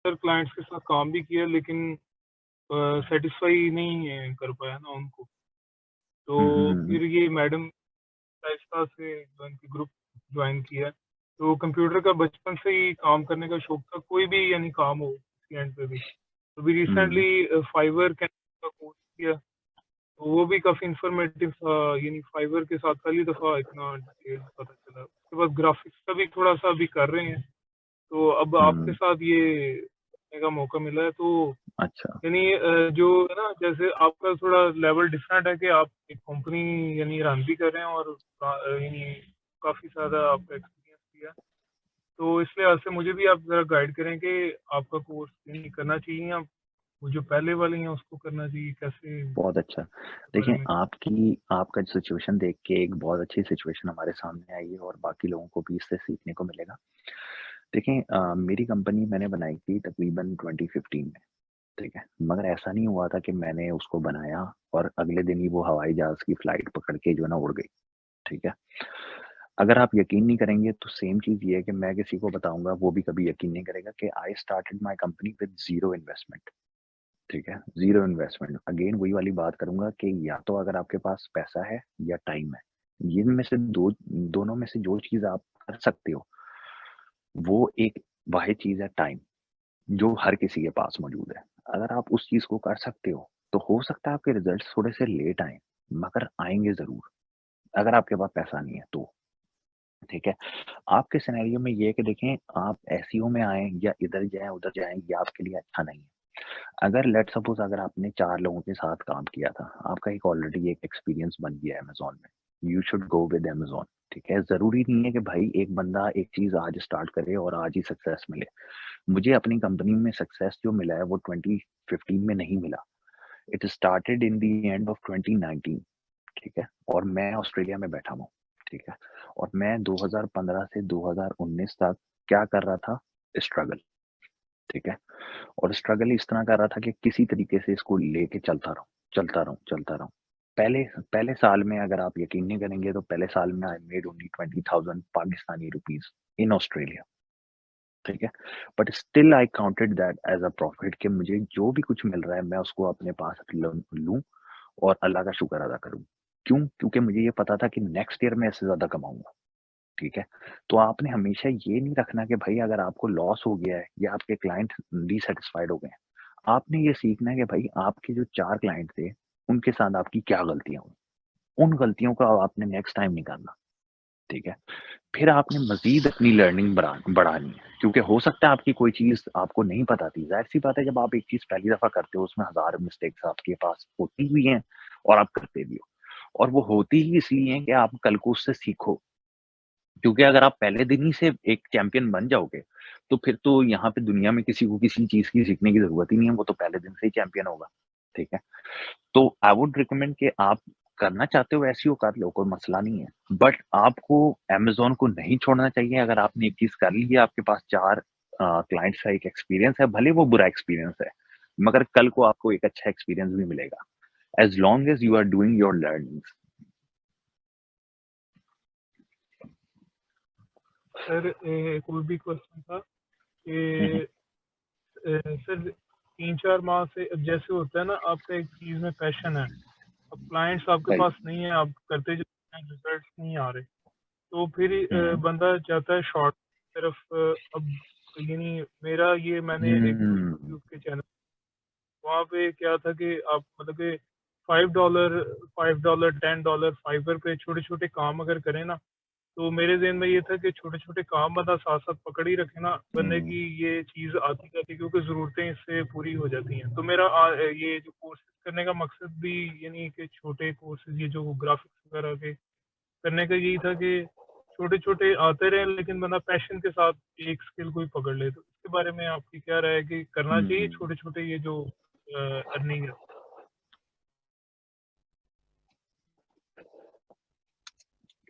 सर क्लाइंट्स के साथ काम भी किया लेकिन सेटिस्फाई नहीं कर पाया ना उनको, तो फिर ये मैडम शाइस्ता से ग्रुप ज्वाइन किया। तो कंप्यूटर का बचपन से ही काम करने का शौक था, कोई भी यानी काम हो किसी एंड पे भी। तो भी रिसेंटली फाइवर का कोर्स किया, तो वो भी काफ़ी इंफॉर्मेटिव था, यानी फाइवर के साथ पहली दफ़ा इतना डिटेल पता चला। उसके बाद ग्राफिक्स का भी थोड़ा सा अभी कर रहे हैं, तो अब आपके साथ ये करने का मौका मिला है, तो अच्छा यानी जो है ना, जैसे आपका थोड़ा लेवल डिफरेंट है कि आप एक कंपनी यानी रन भी कर रहे हैं और यानी काफ़ी ज़्यादा आपका एक्सपीरियंस भी है, तो इस लिहाज से मुझे भी आप ज़रा गाइड करें कि आपका कोर्स यानी करना चाहिए या वो जो पहले वाले हैं उसको करना चाहिए, कैसे बहुत अच्छा। बारे देखिए में? आपका सिचुएशन देख के एक बहुत अच्छी सिचुएशन हमारे सामने आई है और बाकी लोगों को भी इससे सीखने को मिलेगा। देखिए मेरी कंपनी मैंने बनाई थी तकरीबन 2015 में, ठीक है? मगर ऐसा नहीं हुआ था कि मैंने उसको बनाया और अगले दिन ही वो हवाई जहाज़ की फ्लाइट पकड़ के जो है ना उड़ गई, ठीक है? अगर आप यकीन नहीं करेंगे तो सेम चीज़ ये है कि मैं किसी को बताऊँगा वो भी कभी यकीन नहीं करेगा कि I started my company with zero investment, ठीक है? Zero investment. अगेन वही वाली बात करूँगा कि या तो अगर आपके पास पैसा है या टाइम है, इनमें से दोनों में से जो चीज़ आप कर सकते हो, वो एक वाहिद चीज़ है टाइम, जो हर किसी के पास मौजूद है। अगर आप उस चीज़ को कर सकते हो, तो हो सकता है आपके रिज़ल्ट्स थोड़े से लेट आएँ, मगर आएँगे ज़रूर, अगर आपके पास पैसा नहीं है तो, ठीक है? आपके सिनेरियो में ये है कि देखें आप एसईओ में आएँ या इधर जाएँ, उधर जाएँ, ये आपके लिए अच्छा नहीं है। अगर लेट्स सपोज़ अगर आपने 4 लोगों के साथ काम किया था, आपका एक ऑलरेडी एक एक्सपीरियंस बन गया है अमेज़न में, you should go with Amazon, ठीक है? ज़रूरी नहीं है कि भाई एक बंदा एक चीज़ आज स्टार्ट करे और आज ही सक्सेस मिले। मुझे अपनी कंपनी में सक्सेस जो मिला है वो 2015 में नहीं मिला। It started in the end of 2019, ठीक है? और मैं ऑस्ट्रेलिया में बैठा हूँ, ठीक है? और मैं 2015 से 2019 तक क्या कर रहा था? स्ट्रगल, ठीक है? और स्ट्रगल इस तरह कर रहा था कि किसी तरीके से इसको लेके चलता रहूँ, चलता रहूँ, चलता रहूँ। पहले पहले साल में अगर आप यकीन नहीं करेंगे तो पहले साल में I made only 20,000 Pakistani rupees in Australia, ठीक है? But still I counted that as a profit कि मुझे जो भी कुछ मिल रहा है मैं उसको अपने पास लूँ और अल्लाह का शुक्र अदा करूँ। क्यों? क्योंकि मुझे ये पता था कि नेक्स्ट ईयर मैं इससे ज़्यादा कमाऊँगा, ठीक है? तो आपने हमेशा ये नहीं रखना कि भाई अगर आपको लॉस हो गया है या आपके क्लाइंट डिसैटिस्फाइड हो गए हैं, आपने ये सीखना है कि भाई आपके जो 4 क्लाइंट थे, उनके साथ आपकी क्या गलतियाँ हुई? उन गलतियों को अब आपने नेक्स्ट टाइम नहीं करना, ठीक है? फिर आपने मज़ीद अपनी लर्निंग बढ़ानी है, क्योंकि हो सकता है आपकी कोई चीज़ आपको नहीं पता थी। ज़ाहिर-सी बात है जब आप एक चीज़ पहली दफ़ा करते हो उसमें हज़ार मिस्टेक्स आपके पास होती भी हैं और आप करते भी हो। और वो होती ही इसलिए हैं कि आप कल को उससे सीखो। क्योंकि अगर आप पहले दिन ही से एक चैंपियन बन जाओगे, तो फिर तो यहाँ पे दुनिया में किसी को किसी चीज़ की सीखने की ज़रूरत ही नहीं है, वो तो पहले दिन से ही चैंपियन होगा, ठीक है? तो आई वुड रिकमेंड कि आप करना चाहते हो एसईओ कर लो, कोई मसला नहीं है। बट आपको अमेज़न को नहीं छोड़ना चाहिए। अगर आपने एक चीज़ कर ली है, आपके पास 4 क्लाइंट्स का एक एक्सपीरियंस है, भले वो बुरा एक्सपीरियंस है, मगर कल को आपको एक अच्छा एक्सपीरियंस भी मिलेगा, as long as you are doing your learnings. Sir एक और भी क्वेश्चन था कि सर 3-4 माह से अब जैसे होता है ना, आपका एक चीज़ में पैशन है, अब क्लाइंट्स आपके राइट। पास नहीं है, आप करते जा रहे हैं, रिजल्ट्स नहीं आ रहे, तो फिर बंदा चाहता है शॉर्ट तरफ अब यानी मेरा ये मैंने एक यूट्यूब के चैनल वहाँ पे क्या था कि आप मतलब कि $5 $5 $10 फाइवर पे छोटे-छोटे काम अगर करें ना, तो मेरे ज़हन में ये था कि छोटे-छोटे काम बंदा साथ-साथ पकड़ ही रखे ना, बंदे की ये चीज़ आती जाती क्योंकि ज़रूरतें इससे पूरी हो जाती हैं। तो मेरा ये जो कोर्सेज़ करने का मकसद भी यानी कि छोटे कोर्सेज़ ये जो ग्राफ़िक्स वगैरह के करने का यही था कि छोटे-छोटे आते रहें लेकिन बंदा पैशन के साथ एक स्किल को ही पकड़ ले। तो इसके बारे में आपकी क्या राय है कि करना चाहिए छोटे-छोटे ये जो अर्निंग है?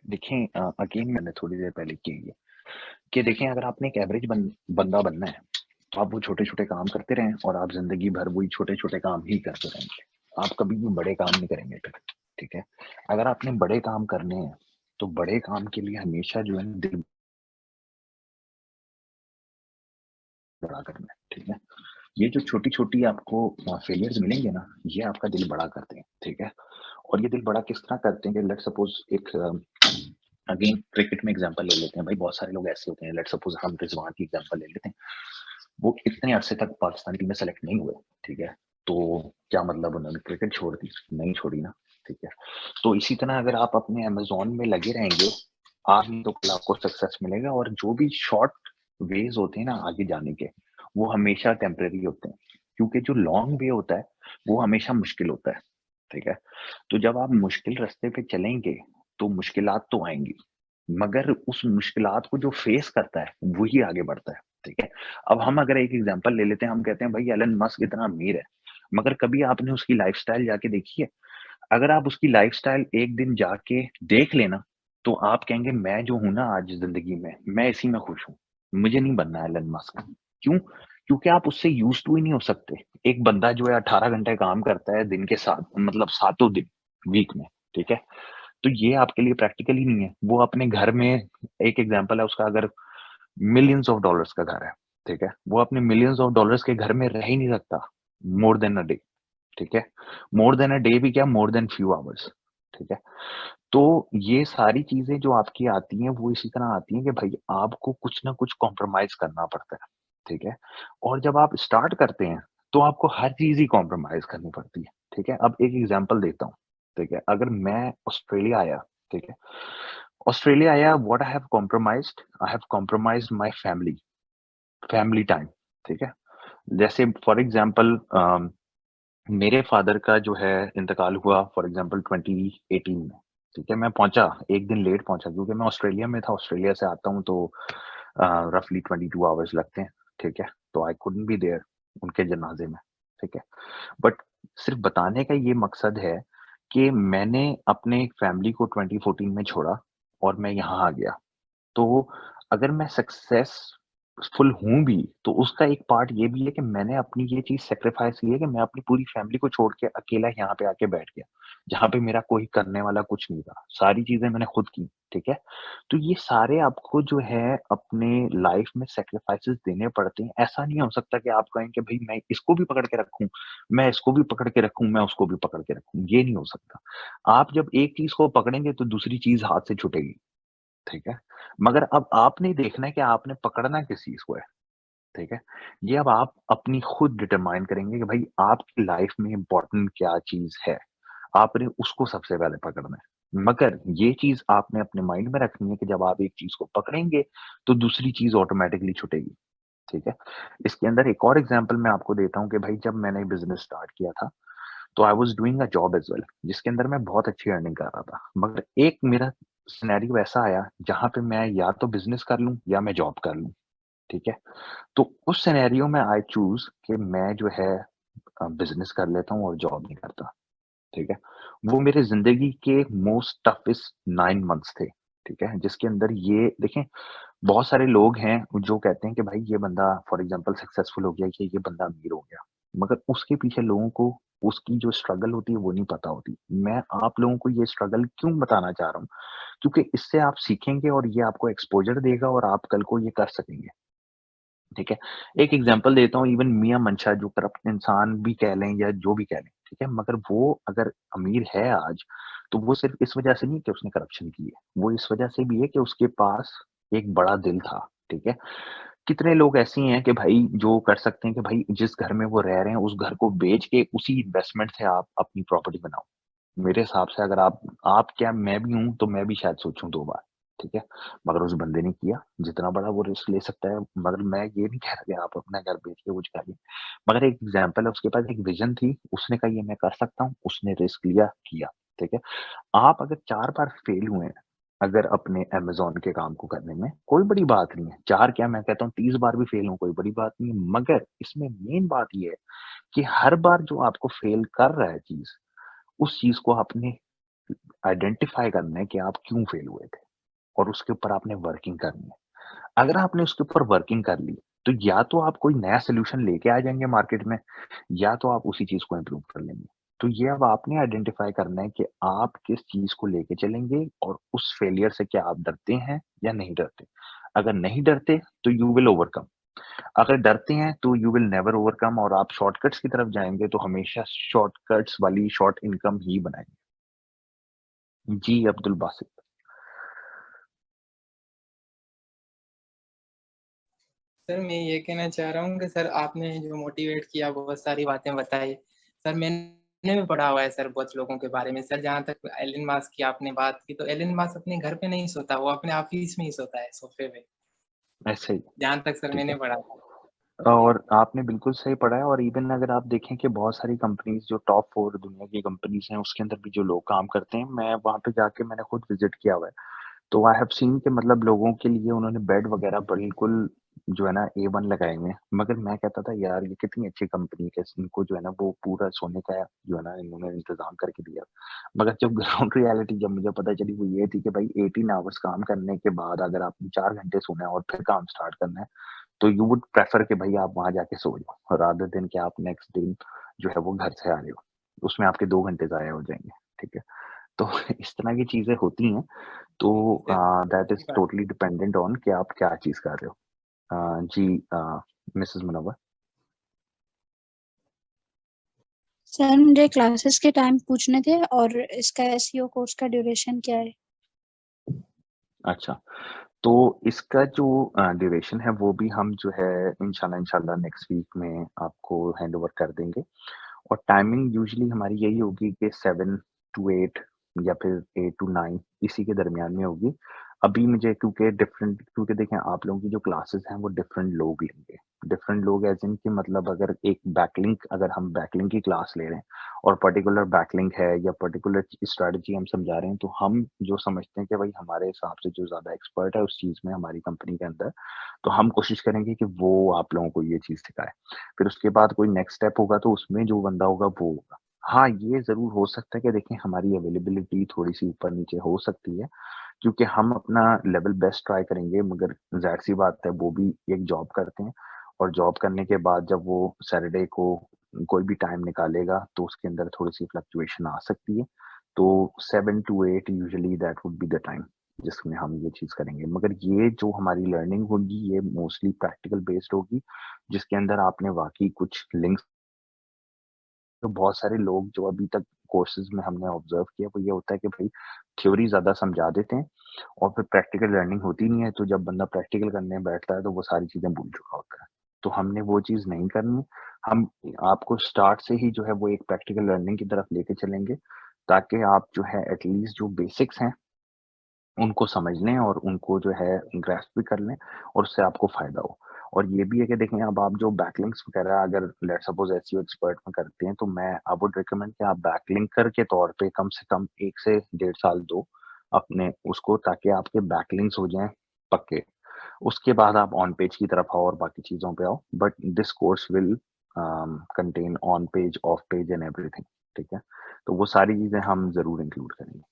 देखें अगेन मैंने थोड़ी देर पहले की है कि देखें अगर आपने एक एवरेज बंदा बनना है, तो आप वो छोटे-छोटे काम करते रहें और आप ज़िंदगी भर वही छोटे-छोटे काम ही करते रहेंगे। आप कभी भी बड़े काम नहीं करेंगे फिर, ठीक है? अगर आपने बड़े काम करने हैं, तो बड़े काम के लिए हमेशा जो है ना दिल बड़ा करना है, ठीक है? ये जो छोटी-छोटी आपको फेलियर्स मिलेंगे ना, ये आपका दिल बड़ा करते हैं, ठीक है? और ये दिल बड़ा किस तरह करते हैं कि लेट्स सपोज़ एक अगेन क्रिकेट में एग्ज़ाम्पल ले लेते हैं। भाई बहुत सारे लोग ऐसे होते हैं, लेट्स सपोज़ हम रिज़वान की एग्ज़ाम्पल ले लेते हैं। वो इतने अरसे तक पाकिस्तानी टीम में सेलेक्ट नहीं हुए, ठीक है? तो क्या मतलब उन्होंने क्रिकेट छोड़ दी? नहीं छोड़ी ना, ठीक है? तो इसी तरह अगर आप अपने अमेज़न में लगे रहेंगे, आज नहीं तो कल आपको सक्सेस मिलेगा और जो भी शॉर्ट वेज़ होते हैं ना आगे जाने के, वो हमेशा टेम्परेरी होते हैं। क्योंकि जो लॉन्ग वे होता है वो हमेशा मुश्किल होता है, ठीक है? तो जब आप मुश्किल रास्ते पे चलेंगे तो मुश्किलात तो आएँगी, मगर उस मुश्किलात को जो फेस करता है वही आगे बढ़ता है, ठीक है? अब हम अगर एक एग्ज़ाम्पल ले लेते हैं, हम कहते हैं भाई एलन मस्क इतना अमीर है, मगर कभी आपने उसकी लाइफ़स्टाइल जाके देखी है? अगर आप उसकी लाइफ़स्टाइल एक दिन जाके देख लेना, तो आप कहेंगे मैं जो हूँ ना आज ज़िंदगी में, मैं इसी में खुश हूँ। मुझे नहीं बनना है एलन मस्क। क्यों? क्योंकि आप उससे यूज़्ड टू ही नहीं हो सकते। एक बंदा जो है 18 घंटे काम करता है दिन के 7 मतलब सातों दिन वीक में, ठीक है? तो ये आपके लिए प्रैक्टिकल ही नहीं है। वो अपने घर में एक एग्ज़ाम्पल है उसका, अगर मिलियंस ऑफ डॉलर्स का घर है, ठीक है? वो अपने मिलियंस ऑफ डॉलर्स के घर में रह ही नहीं सकता मोर देन अ डे, ठीक है? मोर देन अ डे भी क्या, मोर देन फ्यू आवर्स, ठीक है? तो ये सारी चीज़ें जो आपकी आती हैं, वो इसी तरह आती हैं कि भई आपको कुछ ना कुछ कॉम्प्रोमाइज़ करना पड़ता है, ठीक है? और जब आप स्टार्ट करते हैं, तो आपको हर चीज़ ही कॉम्प्रोमाइज़ करनी पड़ती है, ठीक है? अब एक एग्ज़ाम्पल देता हूँ, ठीक है? अगर मैं ऑस्ट्रेलिया आया, ठीक है? ऑस्ट्रेलिया आया, what I have compromised? I have compromised my family, family time, ठीक है? जैसे फॉर एग्ज़ाम्पल मेरे फादर का जो है इंतकाल हुआ फॉर एग्ज़ाम्पल 2018 में, ठीक है? मैं पहुँचा, 1 दिन लेट पहुँचा क्योंकि मैं ऑस्ट्रेलिया में था, ऑस्ट्रेलिया से आता हूँ तो रफली 22 आवर्स लगते हैं, ठीक है? तो आई कुडन्ट बी देयर उनके जनाज़े में, ठीक है? बट सिर्फ़ बताने का ये मकसद है कि मैंने अपने फैमिली को 2014 में छोड़ा और मैं यहाँ आ गया। तो अगर मैं सक्सेसफुल हूँ भी, तो उसका एक पार्ट ये भी है कि मैंने अपनी ये चीज़ सैक्रिफाइस की है कि मैं अपनी पूरी फैमिली को छोड़ के अकेला यहाँ पे आके बैठ गया, जहाँ पे मेरा कोई करने वाला कुछ नहीं था। सारी चीज़ें मैंने खुद की, ठीक है? तो ये सारे आपको जो है अपने लाइफ में सैक्रिफाइसेस देने पड़ते हैं। ऐसा नहीं हो सकता कि आप कहें कि भई मैं इसको भी पकड़ के रखूँ, मैं इसको भी पकड़ के रखूँ, मैं उसको भी पकड़ के रखूँ, ये नहीं हो सकता। आप जब एक चीज़ को पकड़ेंगे तो दूसरी चीज़ हाथ से छूटेगी। ठीक है? मगर अब आपने देखना है कि आपने पकड़ना किस चीज़ को है, ठीक है? ये अब आप अपनी खुद डिटरमाइन करेंगे कि भाई आपकी लाइफ में इम्पोर्टेंट क्या चीज़ है, आपने उसको सबसे पहले पकड़ना है। मगर ये चीज़ आपने अपने माइंड में रखनी है कि जब आप एक चीज़ को पकड़ेंगे, तो दूसरी चीज़ ऑटोमैटिकली छूटेगी, ठीक है? इसके अंदर एक और एग्ज़ाम्पल मैं आपको देता हूँ कि भाई जब मैंने बिज़नेस स्टार्ट किया था, तो I was doing a job as well, जिसके अंदर मैं बहुत अच्छी अर्निंग कर रहा था। मगर एक मेरा सिनेरियो ऐसा आया जहाँ पे मैं या तो बिज़नेस कर लूँ या मैं जॉब कर लूँ, ठीक है? तो उस सिनेरियो में आई चूज़ कि मैं जो है बिज़नेस कर लेता हूँ और जॉब नहीं करता, ठीक है? वो मेरे ज़िंदगी के मोस्ट टफेस्ट 9 मंथ्स थे, ठीक है? जिसके अंदर ये देखें बहुत सारे लोग हैं जो कहते हैं कि भाई ये बंदा फॉर एग्जांपल सक्सेसफुल हो गया, ये बंदा अमीर हो गया। मगर उसके पीछे लोगों को उसकी जो स्ट्रगल होती है वो नहीं पता होती। मैं आप लोगों को ये स्ट्रगल क्यों बताना चाह रहा हूँ? क्योंकि इससे आप सीखेंगे और ये आपको एक्सपोज़र देगा और आप कल को ये कर सकेंगे। ठीक है? एक एग्ज़ाम्पल देता हूँ, इवन मियां मनशा जो करप्ट इंसान भी कह लें या जो भी कह लें, ठीक है? मगर वो अगर अमीर है आज, तो वो सिर्फ़ इस वज़ह से नहीं कि उसने करप्शन की है। वो इस वज़ह से भी है कि उसके पास एक बड़ा दिल था, ठीक है? कितने लोग ऐसे हैं कि भाई जो कर सकते हैं कि भाई जिस घर में वो रह रहे हैं, उस घर को बेच के उसी इन्वेस्टमेंट से आप अपनी प्रॉपर्टी बनाओ। मेरे हिसाब से अगर आप क्या मैं भी हूँ, तो मैं भी शायद सोचूँ 2 बार, ठीक है? मगर उस बंदे ने किया, जितना बड़ा वो रिस्क ले सकता है, मगर मैं ये नहीं कह रहा कि आप अपना घर बेच के कुछ करिए। मगर एक एग्ज़ाम्पल है, उसके पास एक विज़न थी, उसने कहा ये मैं कर सकता हूँ, उसने रिस्क लिया, किया, ठीक है? आप अगर 4 बार फेल हुए हैं, अगर अपने अमेज़न के काम को करने में, कोई बड़ी बात नहीं है। 4 क्या मैं कहता हूँ 30 बार भी फेल हूँ, कोई बड़ी बात नहीं है। मगर इसमें मेन बात ये है कि हर बार जो आपको फेल कर रहा है चीज़, उस चीज़ को आपने आइडेंटिफ़ाई करना है कि आप क्यों फेल हुए थे और उसके ऊपर आपने वर्किंग करनी है। अगर आपने उसके ऊपर वर्किंग कर ली, तो या तो आप कोई नया सॉल्यूशन लेके आ जाएँगे मार्केट में, या तो आप उसी चीज़ को इम्प्रूव कर लेंगे। तो ये अब आपने आइडेंटिफ़ाई करना है कि आप किस चीज़ को लेके चलेंगे और उस फेलियर से क्या आप डरते हैं या नहीं डरते? अगर नहीं डरते, तो यू विल ओवरकम। अगर डरते हैं, तो यू विल नेवर ओवरकम और आप शॉर्टकट्स की तरफ जाएँगे, तो हमेशा शॉर्टकट्स वाली शॉर्ट इनकम ही बनाएँगे। जी, अब्दुल बासित। सर मैं ये कहना चाह रहा हूँ कि सर आपने जो मोटिवेट किया, बहुत सारी बातें बताई। सर मैंने भी पढ़ा हुआ है सर बहुत लोगों के बारे में। सर जहाँ तक एलन मस्क की आपने बात की, तो एलन मस्क अपने घर पे नहीं सोता, वो अपने ऑफ़िस में ही सोता है, सोफ़े पे। ऐसे ही, जहाँ तक सर ठीक मैंने है? पढ़ा था। और आपने बिल्कुल सही पढ़ा है, और इवन अगर आप देखें कि बहुत सारी कंपनीज जो टॉप 4 दुनिया की कंपनीज हैं उसके अंदर भी जो लोग काम करते हैं, मैं वहाँ पे जाके मैंने खुद विजिट किया हुआ है। तो आई हैव सीन कि मतलब लोगों के लिए उन्होंने बेड वगैरह बिल्कुल जो है ना A1 लगाए हुए हैं। मगर मैं कहता था यार ये कितनी अच्छी कंपनी है, इनको जो है ना वो पूरा सोने का जो है ना इन्होंने इंतजाम करके दिया। मगर जब ग्राउंड रियलिटी जब मुझे पता चली वो ये थी कि भाई 18 आवर्स काम करने के बाद अगर आपने 4 घंटे सोना है और फिर काम स्टार्ट करना है, तो यू वुड प्रेफर कि भाई आप वहाँ जाके सो जाओ रादर देन कि आप नेक्स्ट दिन जो है वो घर से आ रहे हो। उसमें आपके 2 घंटे ज़ाया हो जाएँगे, ठीक है? तो इस तरह की चीज़ें होती हैं, तो that is totally dependent on कि आप क्या चीज़ कर रहे हो। जी मिसेज़ मुनव्वर। सर मुझे क्लासेस के टाइम पूछने थे और इसका एसईओ कोर्स का ड्यूरेशन क्या है? अच्छा, तो इसका जो ड्यूरेशन है वो भी हम जो है इंशाल्लाह नेक्स्ट वीक में आपको हैंडओवर कर देंगे। और टाइमिंग यूजुअली हमारी यही होगी कि 7 टू 8 या फिर 8 टू 9 इसी के दरमियान में होगी। अभी मुझे क्योंकि देखें आप लोगों की जो क्लासेस हैं वो डिफरेंट लोग लेंगे। डिफरेंट लोग एज़ इन कि मतलब अगर एक बैकलिंक अगर हम बैकलिंक की क्लास ले रहे हैं और पर्टिकुलर बैकलिंक है या पर्टिकुलर स्ट्रैटेजी हम समझा रहे हैं, तो हम जो समझते हैं कि भाई हमारे हिसाब से जो ज़्यादा एक्सपर्ट है उस चीज़ में हमारी कंपनी के अंदर, तो हम कोशिश करेंगे कि वो आप लोगों को ये चीज़ सिखाए। फिर उसके बाद कोई नेक्स्ट स्टेप होगा तो उसमें जो बंदा होगा वो होगा। हाँ, ये ज़रूर हो सकता है कि देखें हमारी अवेलेबिलिटी थोड़ी-सी ऊपर-नीचे हो सकती है, क्योंकि हम अपना लेवल बेस्ट ट्राई करेंगे, मगर ज़ाहिर-सी बात है वो भी एक जॉब करते हैं और जॉब करने के बाद जब वो सैटरडे को कोई भी टाइम निकालेगा तो उसके अंदर थोड़ी-सी फ्लक्चुएशन आ सकती है। तो 7 to 8 usually that would be the time जिसमें हम ये चीज़ करेंगे। मगर ये जो हमारी लर्निंग होगी ये मोस्टली प्रैक्टिकल बेस्ड होगी, जिसके अंदर आपने वाक़ई कुछ लिंक्स तो बहुत सारे लोग जो अभी तक कोर्सेज़ में हमने ऑब्ज़र्व किया वो ये होता है कि भाई थ्योरी ज़्यादा समझा देते हैं और फिर प्रैक्टिकल लर्निंग होती नहीं है, तो जब बंदा प्रैक्टिकल करने बैठता है तो वो सारी चीज़ें भूल चुका होता है। तो हमने वो चीज़ नहीं करनी, हम आपको स्टार्ट से ही जो है वो एक प्रैक्टिकल लर्निंग की तरफ लेके चलेंगे, ताकि आप जो है एट लीस्ट जो बेसिक्स हैं उनको समझ लें और उनको जो है ग्रैस्प भी कर लें और उससे आपको फ़ायदा हो। और ये भी है कि देखें अब आप जो बैकलिंक्स वगैरह अगर लेट्स सपोज़ एसईओ एक्सपर्ट में करते हैं, तो मैं आई वुड रिकमेंड कि आप बैकलिंकर के तौर पे कम से कम 1 से डेढ़ साल दो अपने उसको, ताकि आपके बैकलिंक्स हो जाएँ पक्के। उसके बाद आप ऑन पेज की तरफ आओ और बाकी चीज़ों पे आओ। But this course will contain on page, of page and everything, ठीक है? तो वो सारी चीज़ें हम ज़रूर इंक्लूड करेंगे।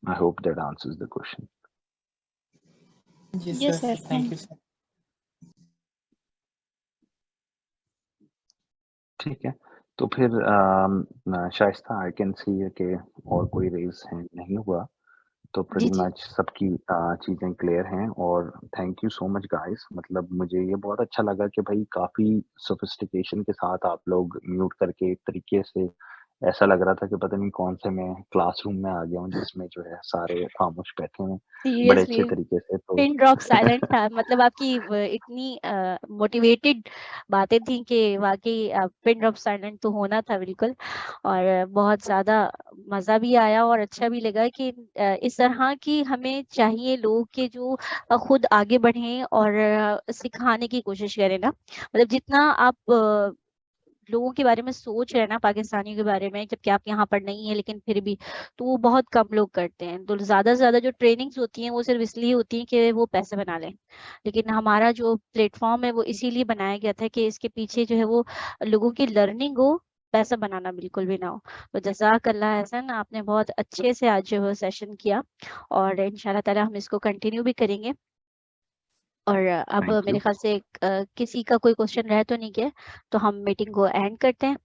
I hope that answers the question. Yes, Yes, sir. sir. Thank you, sir. ठीक है, तो फिर शाइस्ता आई कैन सी कि और कोई रेज़ हैंड नहीं हुआ, तो जी, प्रीटी जी। मच सबकी चीज़ें क्लियर हैं और thank you so much guys. मतलब मुझे ये बहुत अच्छा लगा कि भाई काफ़ी सोफिस्टिकेशन के साथ आप लोग म्यूट करके एक तरीके से ऐसा लग रहा था कि पता नहीं कौन से मैं क्लासरूम में आ गया हूँ जिसमें जो है सारे खामोश बैठे हैं, बड़े अच्छे सीरियसली तरीके से। तो पिन ड्रॉप साइलेंट था। मतलब आपकी इतनी मोटिवेटेड बातें थी कि वाकई पिन ड्रॉप साइलेंट तो होना था बिल्कुल। और बहुत ज़्यादा मज़ा भी आया और अच्छा भी लगा कि इस तरह की हमें चाहिए लोग कि जो खुद आगे बढ़ें और सिखाने की कोशिश करें ना। मतलब जितना आप लोगों के बारे में सोच रहे हैं ना, पाकिस्तानियों के बारे में, जबकि आप यहाँ पर नहीं है लेकिन फिर भी, तो वो बहुत कम लोग करते हैं। तो ज्यादा से ज्यादा जो ट्रेनिंग्स होती हैं वो सिर्फ इसलिए होती हैं कि वो पैसे बना लें। लेकिन हमारा जो प्लेटफॉर्म है वो इसीलिए बनाया गया था कि इसके पीछे जो है वो लोगों की लर्निंग हो, पैसा बनाना बिल्कुल भी ना हो। तो जज़ाकल्लाह हसन, आपने बहुत अच्छे से आज जो है सेशन किया और इंशाल्लाह ताला हम इसको कंटिन्यू भी करेंगे। और अब थैंक मेरे यू। ख्याल से किसी का कोई क्वेश्चन रह तो नहीं गया, तो हम मीटिंग को एंड करते हैं।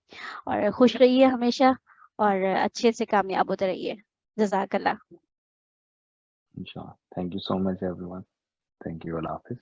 और खुश रहिए हमेशा और अच्छे से कामयाब होते रहिए। जज़ाकल्लाह। इंशाल्लाह। Thank you so much everyone. Thank you. अल्लाह हाफ़िज़।